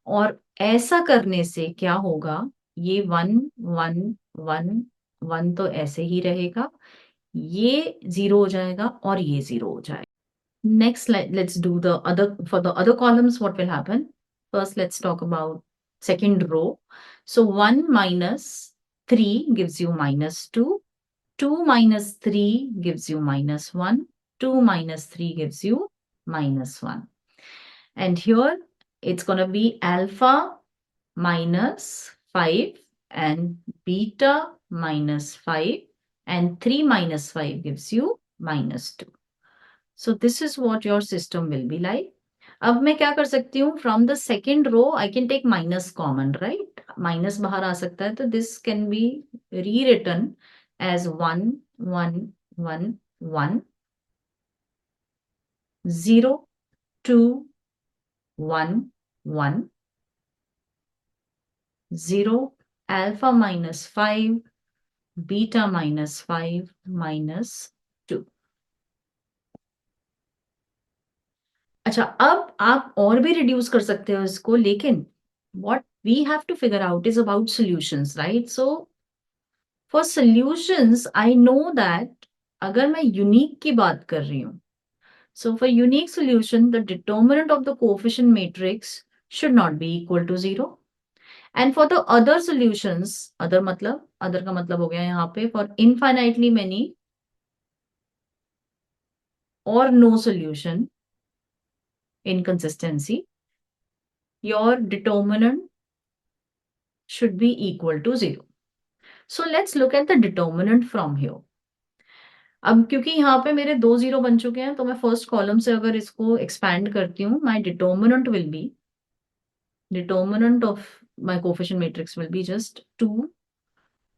और ऐसा करने से क्या होगा? ये 1, 1, 1, 1 तो ऐसे ही रहेगा. ये 0 हो जाएगा और ये 0 हो जाएगा. Next, let's do the other, for the other columns, what will happen? First, let's talk about second row. So 1 minus 3 gives you minus 2. 2 minus 3 gives you minus 1. 2 minus 3 gives you minus 1. And here, it's going to be alpha minus 5 and beta minus 5. And 3 minus 5 gives you minus 2. So this is what your system will be like. अब मैं क्या कर सकती हूँ? From the second row, I can take minus common, right? Minus बाहर आ सकता है, तो this can be rewritten as 1, 1, 1, 1, 0, 2, 1, 1, 0, alpha minus 5, beta minus 5, minus 2. अच्छा, अब आप और भी रिड्यूस कर सकते हो इसको, लेकिन what we have to figure out is about solutions, right? So for solutions, I know that अगर मैं यूनिक की बात कर रही हूं, so for unique solution the determinant of the coefficient matrix should not be equal to 0 and for the other solutions, other का मतलब हो गया यहाँ पे for infinitely many or no solution inconsistency, your determinant should be equal to 0. So let's look at the determinant from here. अब क्योंकि यहाँ पे मेरे 2 0 बन चुके हैं, तो मैं फर्स्ट कॉलम से अगर इसको एक्सपैंड करती हूँ, my determinant will be, determinant of my coefficient matrix will be just 2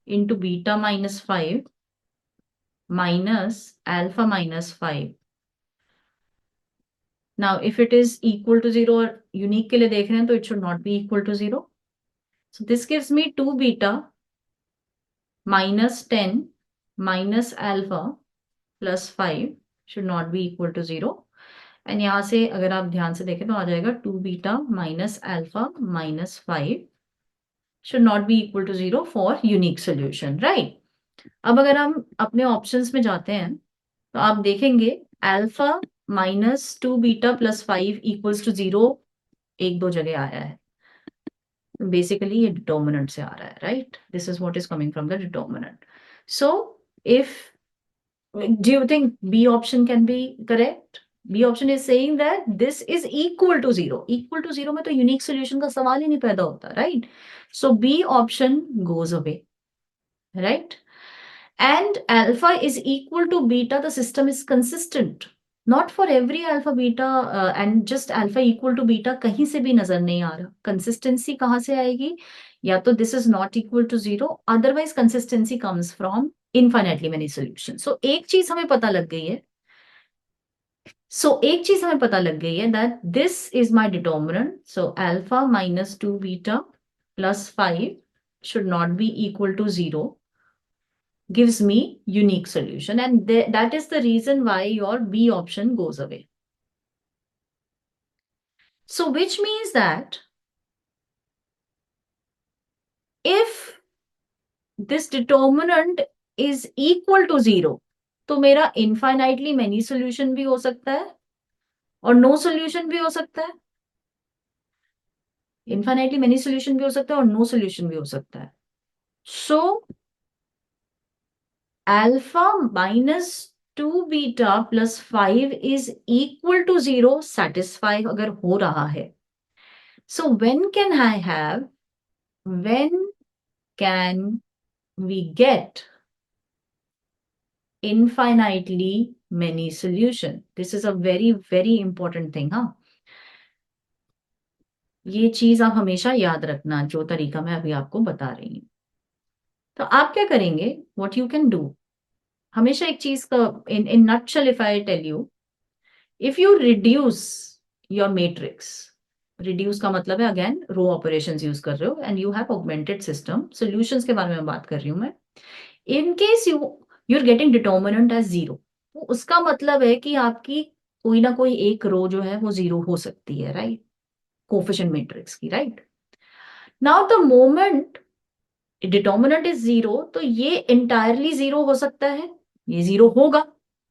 into beta minus 5 minus alpha minus 5. Now if it is equal to 0 और unique के लिए देख रहे हैं, तो it should not be equal to 0. So this gives me 2 beta minus 10 minus alpha plus 5 should not be equal to 0. And यहां से अगर आप ध्यान से देखें तो आ जाएगा 2 beta minus alpha minus 5 should not be equal to 0 for unique solution, right? अब अगर हम अपने ऑप्शंस में जाते हैं तो आप देखेंगे alpha minus 2 beta plus 5 equals to 0 एक दो जगह आया है, बेसिकली ये डिटर्मिनेंट से आ रहा है, right? This is what is coming from the determinant. So if do you think B option can be correct? B option is saying that this is equal to 0. Equal to 0 में तो unique solution का सवाल ही नहीं पैदा होता, right? So B option goes away, right? And alpha is equal to beta, the system is consistent. Not for every alpha beta and just alpha equal to beta कहीं से भी नजर नहीं आ रहा. Consistency कहाँ से आएगी? या तो this is not equal to 0, otherwise consistency comes from infinitely many solutions. So एक चीज हमें पता लग गई है. That this is my determinant. So alpha minus 2 beta plus 5 should not be equal to 0. Gives me unique solution, and that is the reason why your B option goes away. So which means that if this determinant is equal to 0, तो मेरा infinitely many solution भी हो सकता है और no solution भी हो सकता है. Infinitely many solution भी हो सकता है और no solution भी हो सकता है. So alpha minus 2 beta plus 5 is equal to 0 satisfy अगर हो रहा है. So when can we get infinitely many solution? This is a very, very important thing, हाँ? ये चीज आप हमेशा याद रखना जो तरीका मैं अभी आपको बता रही हूं. तो आप क्या करेंगे? What you can do? हमेशा एक चीज का in nutshell if I tell you, if you reduce your matrix, reduce का मतलब है अगेन रो ऑपरेशंस यूज कर रहे हो and you have augmented system. Solutions के बारे में बात कर रही हूं मैं. In case you are getting determinant as 0, तो उसका मतलब है कि आपकी कोई ना कोई एक रो जो है वो 0 हो सकती है, राइट? कोएफिशिएंट मैट्रिक्स की, right? Now the moment determinant is 0, तो ये इंटायरली 0 हो सकता है, ये 0 होगा,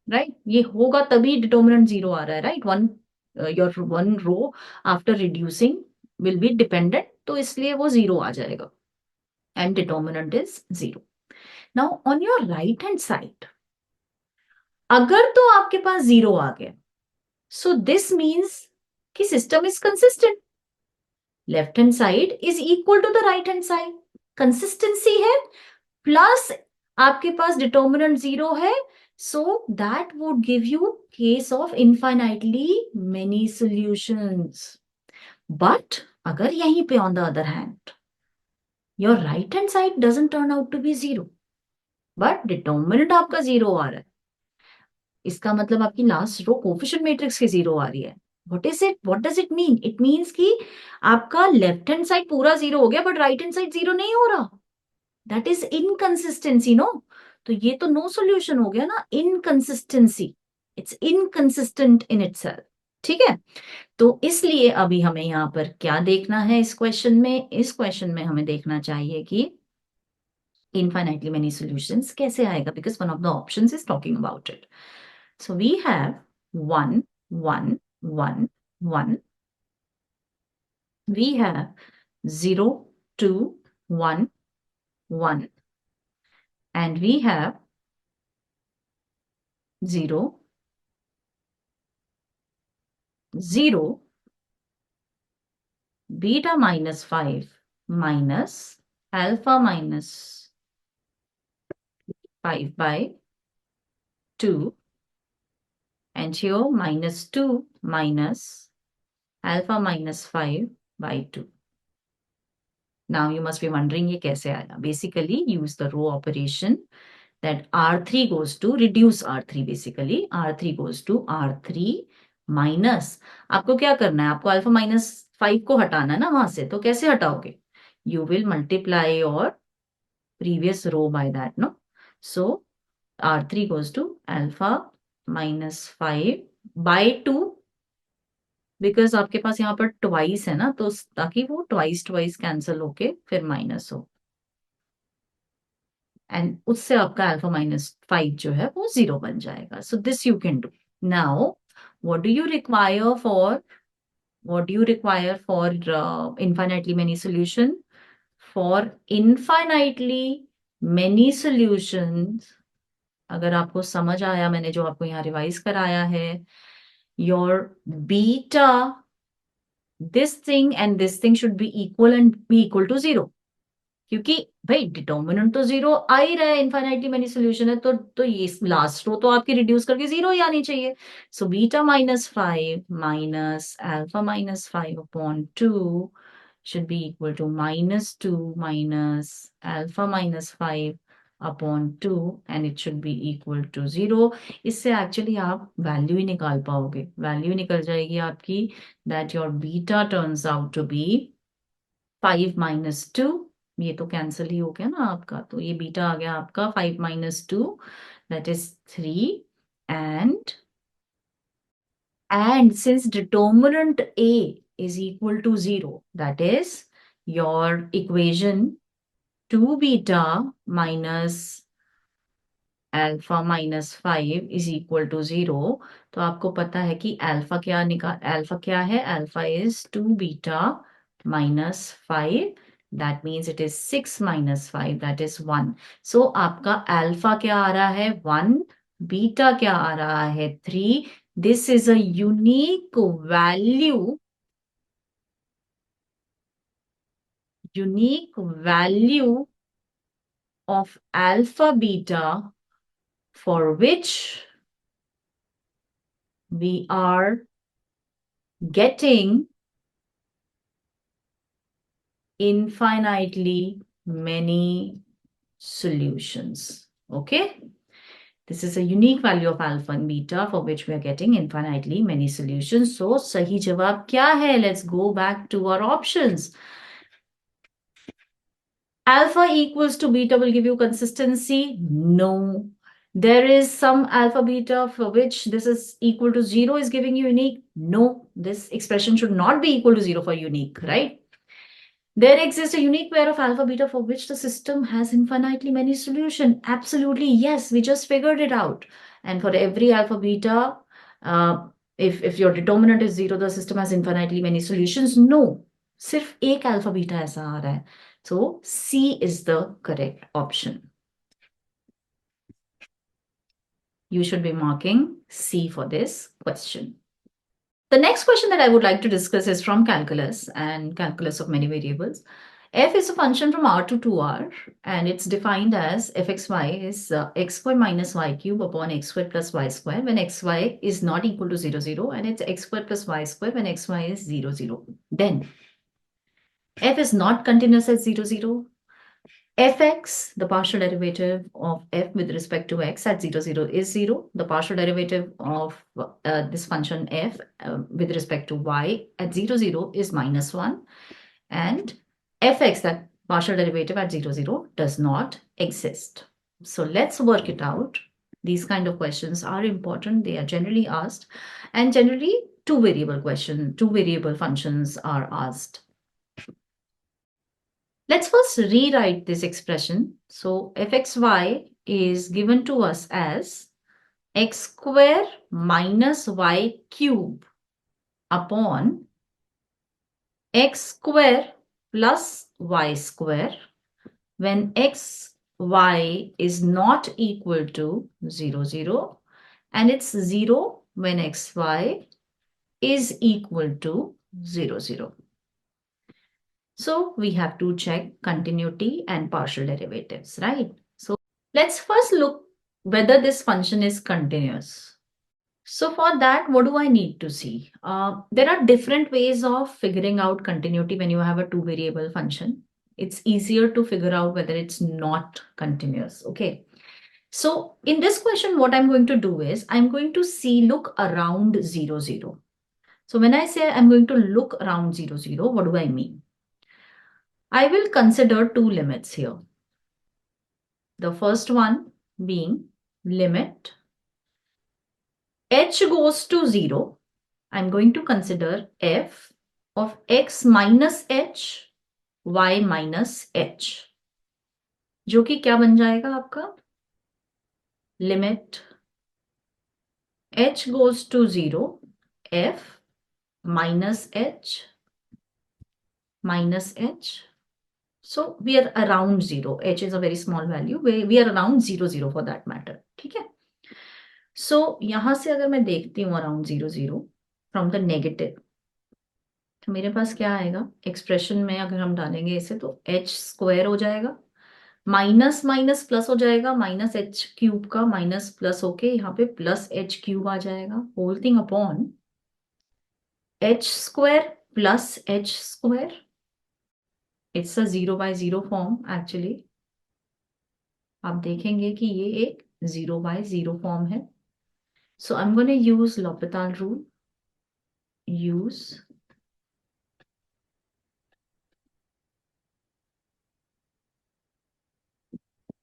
राइट? ये होगा तभी डिटर्मिनेंट 0 आ रहा है, right? Your one row after reducing will be dependent, तो इसलिए वो 0 आ जाएगा and determinant is 0. Now on your right hand side अगर तो आपके पास 0 आ गया, सो दिस मीन्स कि system is consistent. Left hand side is equal to the right hand side, consistency है प्लस आपके पास डिटर्मिनेंट 0 है, so that would give you case of infinitely many solutions. But अगर यहीं पे on the other hand your right hand side doesn't turn out to be 0, but determinant आपका 0 आ रहा है, इसका मतलब आपकी लास्ट रो कोएफिशिएंट मैट्रिक्स की 0 आ रही है. What does it mean? It means कि आपका लेफ्ट हैंड साइड पूरा 0 हो गया बट राइट हैंड साइड 0 नहीं हो रहा. That is inconsistency, no? तो ये तो नो सोल्यूशन हो गया ना, inconsistency. It's inconsistent in itself, ठीक है? तो इसलिए अभी हमें यहाँ पर क्या देखना है इस क्वेश्चन में? इस क्वेश्चन में हमें देखना चाहिए कि infinitely many solutions कैसे आएगा? Because one of the options is talking about it. So we have 1, 1, 1, 1. We have 0, 2, 1, 1. And we have 0, 0, beta minus 5 minus alpha minus 5 by 2, and here minus 2 minus alpha minus 5 by 2. Now you must be wondering ये कैसे आया? Basically use the row operation that R3 goes to reduce R3 basically. R3 goes to R3 minus. आपको क्या करना है? आपको alpha minus 5 को हटाना है ना वहां से, तो कैसे हटाओगे? You will multiply your previous row by that, no? So R3 goes to alpha minus 5 by 2, because आपके पास यहाँ पर ट्वाइस है ना, तो ताकि वो ट्वाइस ट्वाइस कैंसिल होके फिर माइनस हो, एंड उससे आपका अल्फा माइनस 5 जो है वो 0 बन जाएगा. So this you can do. Now what do you require for infinitely many solution? For infinitely many solutions, अगर आपको समझ आया मैंने जो आपको यहाँ रिवाइज कराया है, your beta, this thing and this thing should be equal to 0. क्योंकि भाई डिटर्मिनेंट तो 0 आ ही रहा है, इनफाइनाइटली मेनी सोल्यूशन है, तो ये लास्ट रो तो आपकी रिड्यूस करके 0 ही आनी चाहिए. So beta minus 5 minus alpha minus 5 upon 2 should be equal to -2 minus alpha minus 5 upon 2, and it should be equal to 0. इससे एक्चुअली आप वैल्यू ही निकाल पाओगे, वैल्यू निकल जाएगी आपकी, that your beta turns out to be 5 minus 2. ये तो cancel ही हो गया ना आपका, तो ये बीटा आ गया आपका 5 minus 2, that is 3. And since determinant A is equal to 0, that is your equation 2 beta minus alpha minus 5 is equal to 0. तो आपको पता है कि अल्फा क्या है? Alpha is 2 beta minus 5. That means it is 6 minus 5, that is 1. So आपका alpha क्या आ रहा है? 1. बीटा क्या आ रहा है? 3. This is a unique value of alpha beta for which we are getting infinitely many solutions. Okay? This is a unique value of alpha and beta for which we are getting infinitely many solutions. So, sahi jawab kya hai? Let's go back to our options. Alpha equals to beta will give you consistency? No. There is some alpha beta for which this is equal to 0 is giving you unique? No. This expression should not be equal to 0 for unique, right? There exists a unique pair of alpha beta for which the system has infinitely many solutions. Absolutely, yes, we just figured it out. And for every alpha beta, if your determinant is 0, the system has infinitely many solutions. No, सिर्फ एक alpha beta ऐसा आ रहा है. So C is the correct option. You should be marking C for this question. The next question that I would like to discuss is from calculus and calculus of many variables. F is a function from R to 2R, and it's defined as fxy is x squared minus y cube upon x squared plus y squared when xy is not equal to 0, 0, and it's x squared plus y squared when xy is 0, 0. Then f is not continuous at 0, 0. Fx, the partial derivative of f with respect to x at 0, 0 is 0. The partial derivative of this function f with respect to y at 0, 0 is -1. And fx, that partial derivative at 0, 0 does not exist. So let's work it out. These kind of questions are important. They are generally asked. And generally, two variable functions are asked. Let's first rewrite this expression. So fxy is given to us as x square minus y cube upon x square plus y square when y is not equal to 0, 0, and it's 0 when xy is equal to 0, 0. So we have to check continuity and partial derivatives, right? So let's first look whether this function is continuous. So for that, what do I need to see? There are different ways of figuring out continuity when you have a two variable function. It's easier to figure out whether it's not continuous. Okay. So in this question, what I'm going to do is I'm going to look around 0, 0. So when I say I'm going to look around 0, 0, what do I mean? I will consider two limits here. The first one being limit h goes to 0. I'm going to consider f of x minus h, y minus h, जो कि क्या बन जाएगा आपका? Limit h goes to 0, f minus h minus h. So we are around 0. H is a very small value. We are around 0, 0 for that matter. ठीक है? So यहाँ से अगर मैं देखती हूँ around 0, 0 from the negative, तो मेरे पास क्या आएगा? एक्सप्रेशन में अगर हम डालेंगे इसे तो h स्क्वायर हो जाएगा, माइनस माइनस प्लस हो जाएगा, माइनस एच क्यूब का माइनस प्लस होके यहाँ पे प्लस एच क्यूब आ जाएगा, whole thing upon H square plus H square. It's a 0 by 0 form actually. आप देखेंगे कि ये एक 0 by 0 फॉर्म है. So I am gonna use l'Hopital rule.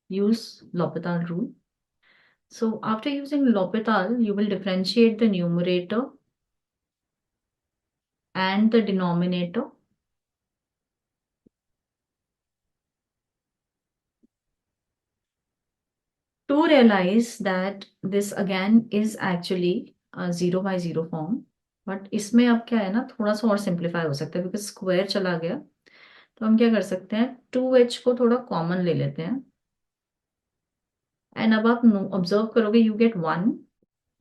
Use L'Hopital rule. So after using L'Hopital, you will differentiate the numerator and the denominator. To realize that this again is actually a 0 by 0 form. But इसमें अब क्या है ना, थोड़ा सा और simplify हो सकता है बिकॉज स्क्वायर चला गया. तो हम क्या कर सकते हैं, 2h को थोड़ा कॉमन ले लेते हैं. एंड अब आप ऑब्जर्व करोगे you get 1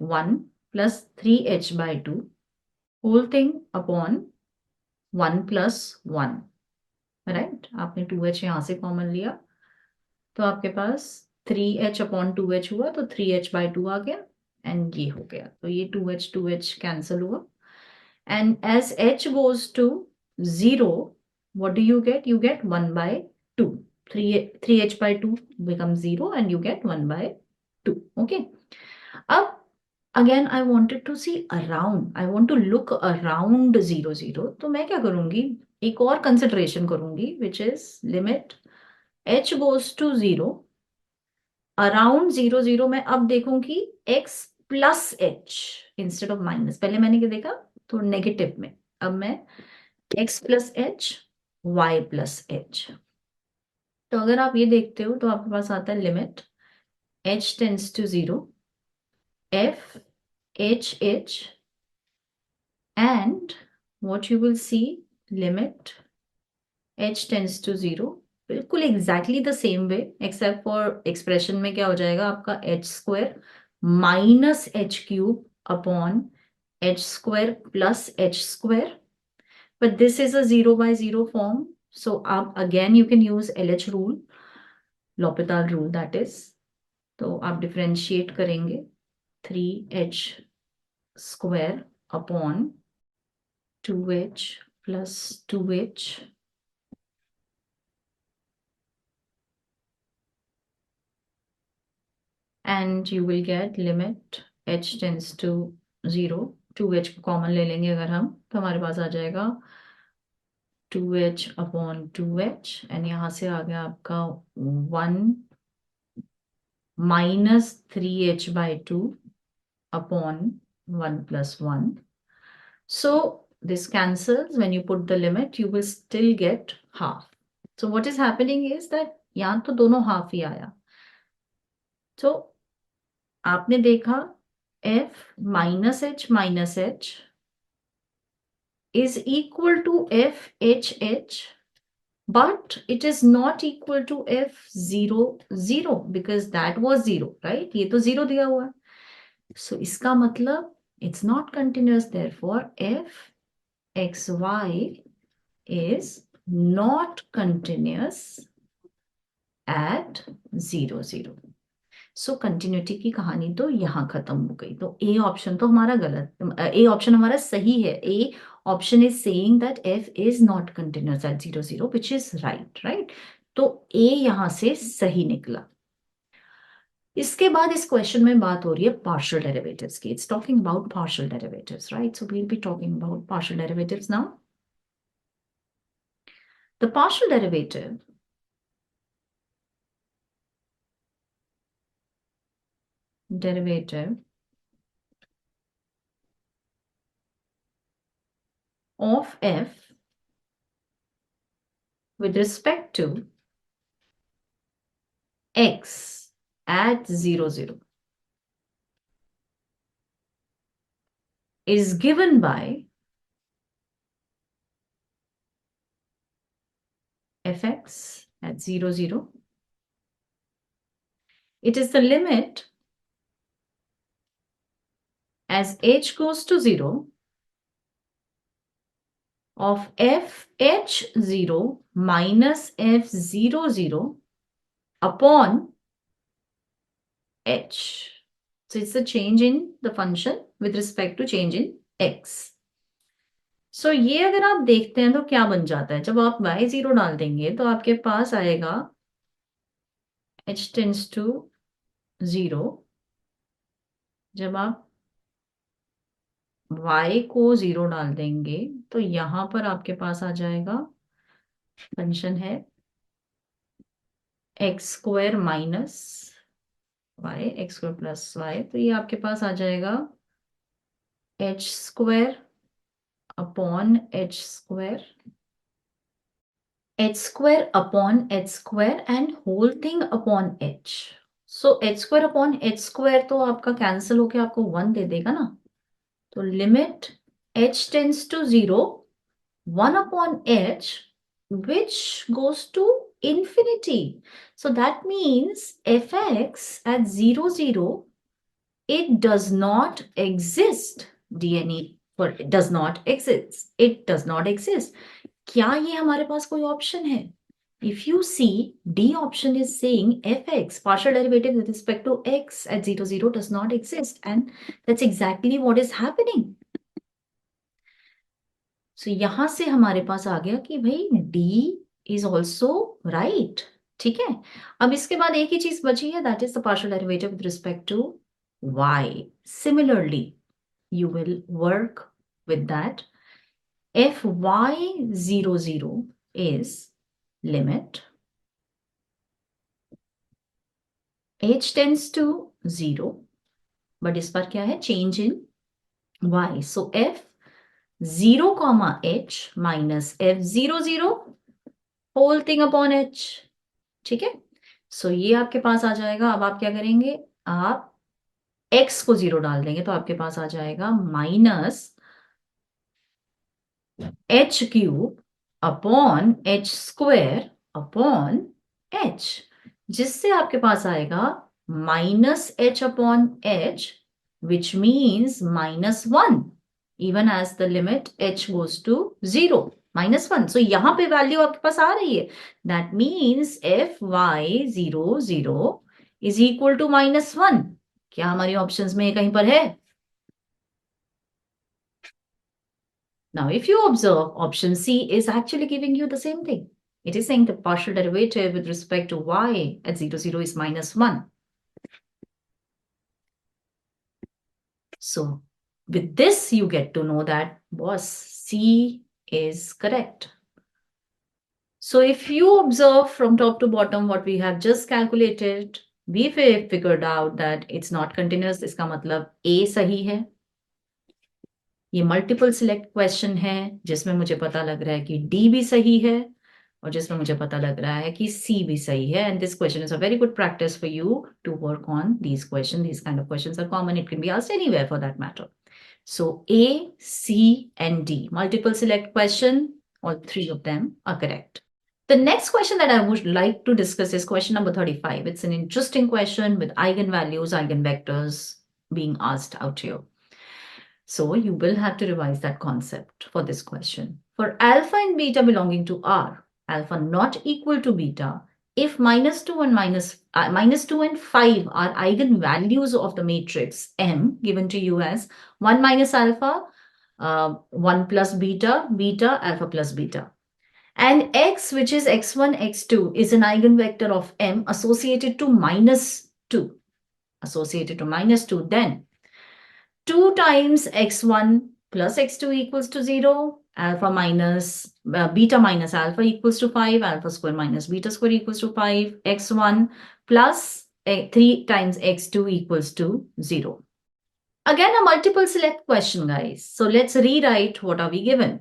1 plus 3h by 2 whole thing upon 1 plus 1. Right, आपने 2h यहां से कॉमन लिया तो आपके पास 3h अपॉन 2h हुआ, तो 3h by 2 आ गया एंड ये हो गया. तो ये 2h कैंसिल हुआ. And as h goes to 0, what do you get? You get 1 by 2. 3h by 2 becomes 0 and you get 1 by 2. Okay. अब again I wanted to see around, I want to look around 0, 0. तो मैं क्या करूंगी, एक और consideration करूंगी which is limit h goes to 0 around 0, 0 में अब देखूंगी x plus h instead of minus. पहले मैंने क्या देखा, तो नेगेटिव में. अब मैं x plus h, y plus h. तो अगर आप ये देखते हो तो आपके पास आता है limit h tends to 0, f h h, and what you will see, limit h tends to 0. बिल्कुल exactly the same way except for expression में क्या हो जाएगा आपका h square minus H cube upon H square plus H square. But this is a 0 by 0 form. So आप again you can use LH rule, L'Hopital rule that is. तो आप differentiate करेंगे 3h square upon 2h plus 2h and you will get limit h tends to 0. 2h को common ले लेंगे अगर हम, तो हमारे पास आ जाएगा 2h अपॉन 2h एंड यहाँ से आ गया आपका 1 minus 3h by 2 upon 1 plus 1. So this cancels. When you put the limit, you will still get half. So what is happening is that यहाँ तो दोनों हाफ ही आया. तो आपने देखा f minus h is equal to f h, but it is not equal to f 0 because that was 0, right? ये तो 0 दिया हुआ है. So इसका मतलब it's not continuous, therefore f xy is not continuous at 0. So continuity की कहानी तो यहाँ खत्म हो गई. तो ए ऑप्शन तो हमारा गलत, ए ऑप्शन हमारा सही है. A option is saying that F is not continuous at 0 which is right. तो ए यहां से सही निकला. इसके बाद इस क्वेश्चन में बात हो रही है पार्शियल डेरिवेटिव्स की. It's talking about partial derivatives, right? So we will be talking about partial derivatives now. The partial derivative of f with respect to x at 0 is given by fx at 0. It is the limit as h goes to 0 of fh0 minus f00 upon h. So it's the change in the function with respect to change in x. So ये अगर आप देखते हैं तो क्या बन जाता है? जब आप y0 डाल देंगे तो आपके पास आएगा h tends to 0. जब आप y को 0 डाल देंगे तो यहां पर आपके पास आ जाएगा फंक्शन है X square minus Y, X square plus Y. तो ये आपके पास आ जाएगा H square upon H square upon H square and whole thing upon H. So H square upon H square तो आपका कैंसिल होके आपको 1 दे देगा ना. तो limit h tends to 0, 1 upon h, which goes to infinity. So that means fx at 0, it does not exist. DNE for it does not exist. It does not exist. क्या ये हमारे पास कोई ऑप्शन है? If you see, D option is saying fx, partial derivative with respect to x at 0 does not exist. And that's exactly what is happening. So यहां से हमारे पास आ गया कि भाई D is also right. ठीक है. अब इसके बाद एक ही चीज बची है, that is the partial derivative with respect to y. Similarly, you will work with that. fy00 is limit h tends to 0, but इस पर क्या है? Change in y. So f0 comma h minus f00 whole thing upon h. ठीक है. सो ये आपके पास आ जाएगा. अब आप क्या करेंगे? आप x को 0 डाल देंगे तो आपके पास आ जाएगा minus h cube upon h square upon h, जिससे आपके पास आएगा minus h upon h, which means -1 even as the limit h goes to 0, -1. So यहाँ पे वैल्यू आपके पास आ रही है. That means fy00 is equal to -1. क्या हमारी ऑप्शंस में कहीं पर है? Now, if you observe, option C is actually giving you the same thing. It is saying the partial derivative with respect to y at 0 is -1. So, with this, you get to know that, boss, C is correct. So, if you observe from top to bottom what we have just calculated, we figured out that it's not continuous. इसका मतलब A सही है. ये multiple select question है जिसमें मुझे पता लग रहा है कि डी भी सही है. और जिसमें मुझे पता लग रहा है कि सी भी सही है. And this question is a very good practice for you to work on these question. These kind of questions are common. It can be asked anywhere for that matter. So A, C, and D. Multiple select question. All three of them are correct. The next question that I would like to discuss is question number 35. It's an interesting question with eigenvalues, eigenvectors being asked out here. So you will have to revise that concept for this question. For alpha and beta belonging to R, alpha not equal to beta, if -2 and -2 and 5 are eigenvalues of the matrix M given to you as 1 minus alpha, 1 plus beta, beta, alpha plus beta. And X, which is X1, X2, is an eigenvector of M associated to -2. Associated to -2, then 2 times x1 plus x2 equals to 0, alpha minus beta minus alpha equals to 5, alpha square minus beta square equals to 5, x1 plus 3 times x2 equals to 0. Again, a multiple select question, guys. So let's rewrite what are we given.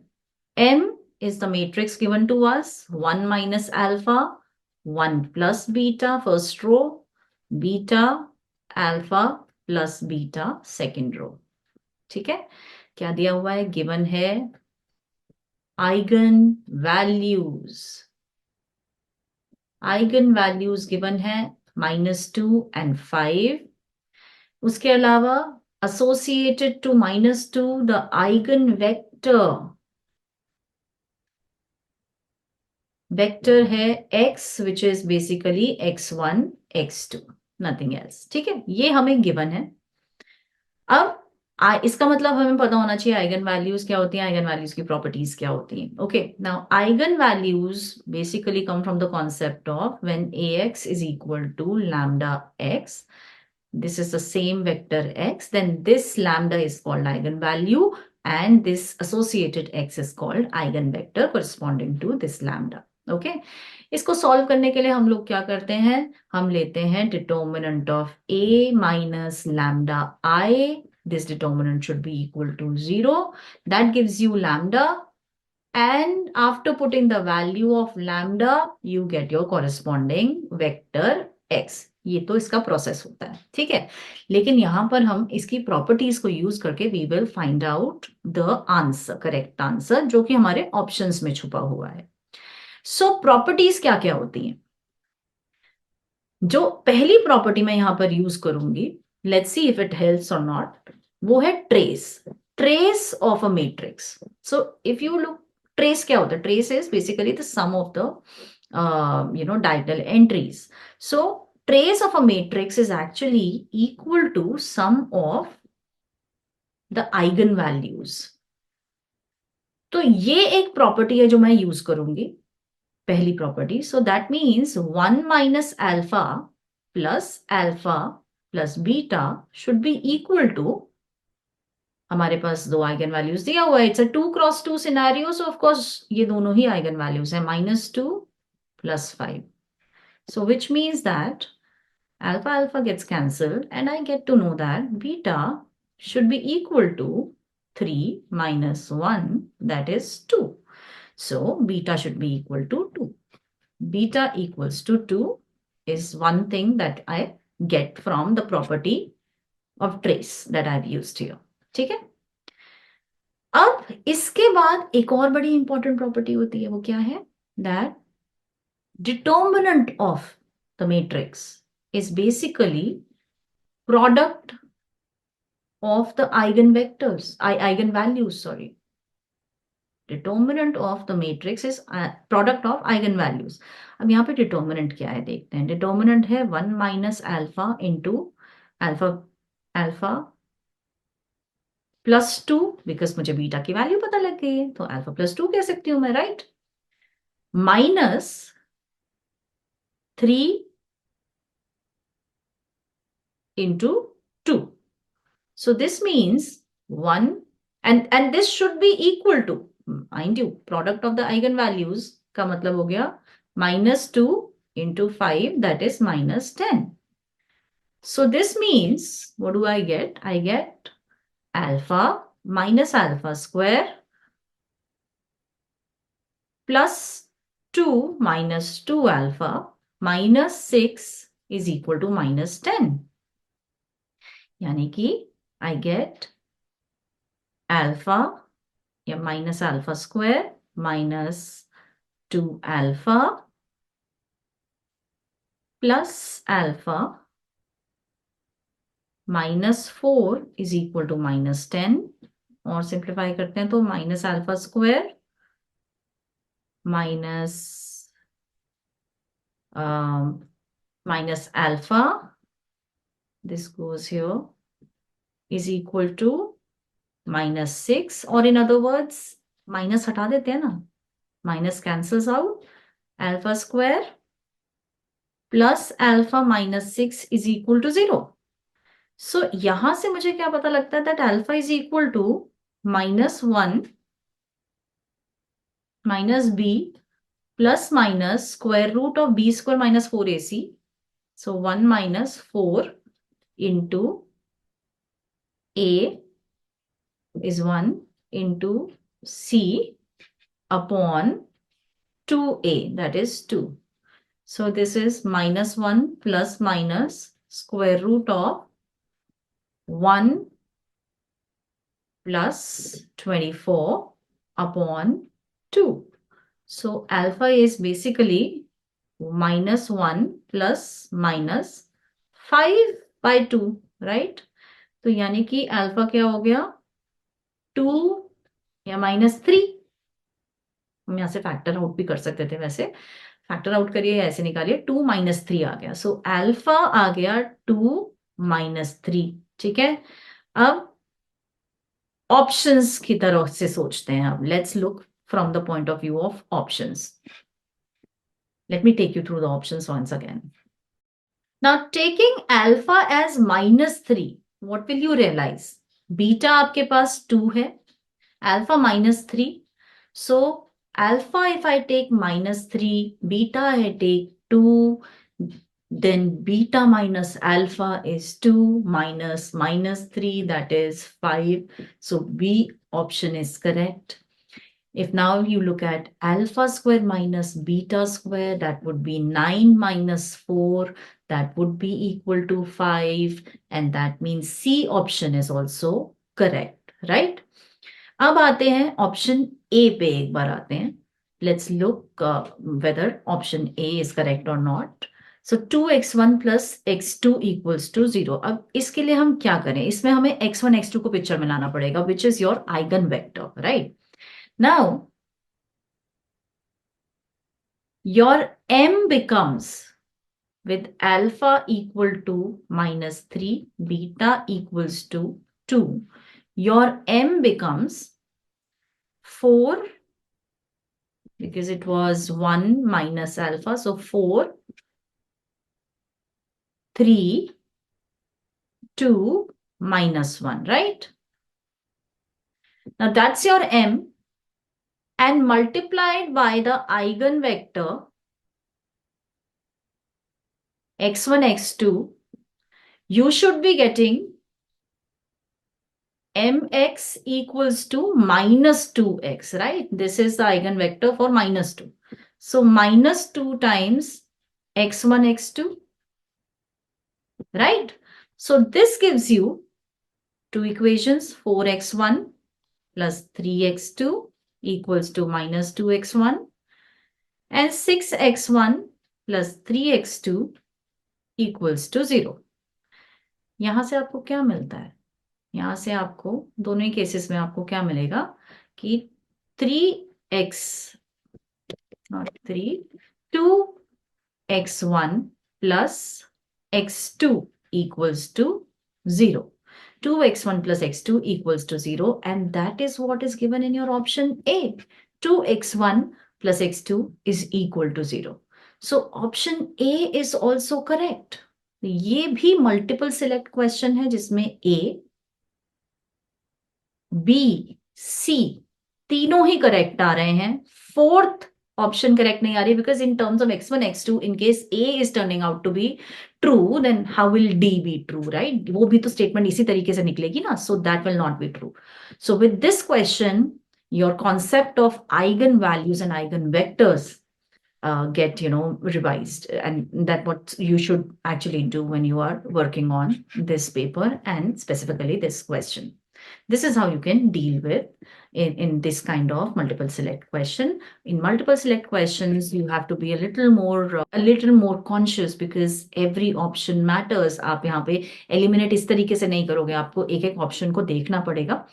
M is the matrix given to us, 1 minus alpha, 1 plus beta, first row, beta, alpha plus beta, second row. ठीक है, क्या दिया हुआ है? Given है eigen values given है -2 and 5. उसके अलावा associated to -2 the eigen vector है x, which is basically x1 x2, nothing else. ठीक है, ये हमें गिवन है. अब इसका मतलब हमें पता होना चाहिए आइगन वैल्यूज क्या होती हैं, आइगन वैल्यूज की प्रॉपर्टीज क्या होती हैं. Okay, now eigen values basically come from the concept of when ax is equal to lambda x, this is the same vector x, then this lambda is called eigenvalue and this associated x is called eigenvector corresponding to this lambda. Okay, इसको solve करने के लिए हम लोग क्या करते हैं, हम लेते हैं determinant of a minus lambda I. This determinant should be equal to 0. That gives you lambda, and after putting the value of lambda you get your corresponding vector x. ये तो इसका प्रोसेस होता है, ठीक है. लेकिन यहां पर हम इसकी प्रॉपर्टीज को यूज करके we will find out the answer, correct answer, जो कि हमारे ऑप्शंस में छुपा हुआ है. सो प्रॉपर्टीज क्या क्या होती हैं? जो पहली प्रॉपर्टी मैं यहां पर यूज करूंगी, let's see if it helps or not, वो है trace of a matrix. So if you look, trace क्या होता है? Trace is basically the sum of the diagonal entries. So trace of a matrix is actually equal to sum of the eigenvalues. तो ये एक property है जो मैं use करूंगी, पहली property. So that means 1 minus alpha plus beta should be equal to, हमारे पास दो आइगन वैल्यूज दिया हुआ है, it's a 2 cross 2 scenario, so of course ये दोनों ही आइगन वैल्यूज है, -2 + 5. So which means that alpha gets cancelled and I get to know that beta should be equal to 3 minus 1, that is 2. So beta should be equal to 2. Beta equals to 2 is one thing that I get from the property of trace that I've used here. ठीक है. अब इसके बाद एक और बड़ी important property होती है, वो क्या है? That determinant of the matrix is basically product of the eigenvalues, sorry. Determinant of the matrix is product of eigenvalues. अब यहाँ पे determinant क्या है देखते हैं. Determinant है 1 minus alpha into alpha plus 2, because मुझे बीटा की वैल्यू पता लग गई है, तो alpha plus 2 कह सकती हूँ मैं, right? Minus 3 into 2. So this means 1, and this should be equal to, mind you, product of the eigenvalues का मतलब हो गया -2 into 5, that is -10. So this means, what do I get? I get alpha minus alpha square plus 2 minus 2 alpha minus 6 is equal to minus 10. यानी कि I get alpha या minus alpha square minus 2 alpha plus alpha minus 4 is equal to minus 10. और simplify करते हैं तो minus alpha square minus minus alpha, this goes here, is equal to minus 6, or in other words minus हटा देते हैं ना, minus cancels out, alpha square plus alpha minus 6 is equal to 0. So यहां से मुझे क्या पता लगता है, that alpha is equal to minus 1 minus b plus minus square root of b square minus 4ac. So 1 minus 4 into a is 1 into c upon 2a, that is 2. So this is minus 1 plus minus square root of 1 plus 24 upon 2. So alpha is basically minus 1 plus minus 5 by 2, right? तो यानी कि alpha क्या हो गया, 2 या minus 3. हम यहां से फैक्टर आउट भी कर सकते थे, वैसे फैक्टर आउट करिए या ऐसे निकालिए, 2 माइनस 3 आ गया. सो अल्फा आ गया 2 माइनस 3. ठीक है, अब ऑप्शंस की तरफ से सोचते हैं. अब let's look from the point of view of options. Let me take you through the options once again. Now taking alpha as minus 3, what will you realize? Beta आपके पास 2 है, alpha minus 3. So alpha if I take minus 3, beta I take 2, then beta minus alpha is 2 minus minus 3, that is 5. So B option is correct. If now you look at alpha square minus beta square, that would be 9 minus 4, that would be equal to 5, and that means C option is also correct, right? अब आते हैं option A पे, एक बार आते हैं. Let's look whether option A is correct or not. So 2x1 plus x2 equals to 0. अब इसके लिए हम क्या करें, इसमें हमें x1 x2 को पिक्चर में लाना पड़ेगा, which is your eigenvector, right? Now, your M becomes, with alpha equal to minus 3, beta equals to 2, your M becomes 4, because it was 1 minus alpha, so 4, 3, 2, minus 1, right? Now that's your M, and multiplied by the eigenvector x1, x2, you should be getting mx equals to minus 2x, right? This is the eigenvector for minus 2. So minus 2 times x1, x2, right? So this gives you two equations, 4x1 plus 3x2 equals to minus 2x1, and 6x1 plus 3x2 equals to 0. यहां से आपको क्या मिलता है, यहां से आपको दोनों ही केसेस में आपको क्या मिलेगा कि 3x not 3 2x1 plus x2 equals to 0. 2x1 plus x2 equals to 0, and that is what is given in your option A. 2x1 plus x2 is equal to 0. So option A is also correct. ये भी multiple select question है जिसमें A, B, C तीनों ही correct आ रहे हैं. Fourth option correct नहीं आ रही, because in terms of x1, x2, in case A is turning out to be true, then how will D be true, right? वो भी तो statement इसी तरीके से निकलेगी ना, so that will not be true. So with this question, your concept of eigenvalues and eigenvectors get revised, and that what you should actually do when you are working on this paper and specifically this question. This is how you can deal with in this kind of multiple select question. In multiple select questions, you have to be a little more conscious because every option matters. आप यहाँ पे eliminate इस तरीके से नहीं करोगे, आपको एक एक option को देखना पड़ेगा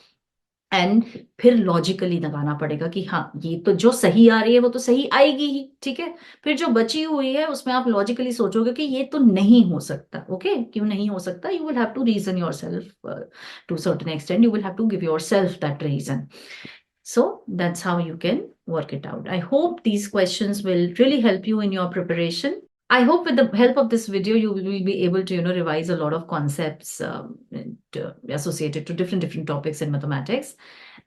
एंड फिर लॉजिकली लगाना पड़ेगा कि हाँ ये तो जो सही आ रही है वो तो सही आएगी ही, ठीक है। फिर जो बची हुई है उसमें आप लॉजिकली सोचोगे कि ये तो नहीं हो सकता। ओके, क्यों नहीं हो सकता? You will have to reason yourself to certain extent, you will have to give yourself that reason. So that's how you can work it out. I hope these questions will really help you in your preparation. I hope with the help of this video, you will be able to, revise a lot of concepts associated to different topics in mathematics.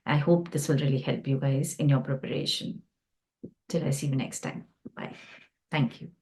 I hope this will really help you guys in your preparation. Till I see you next time. Bye. Thank you.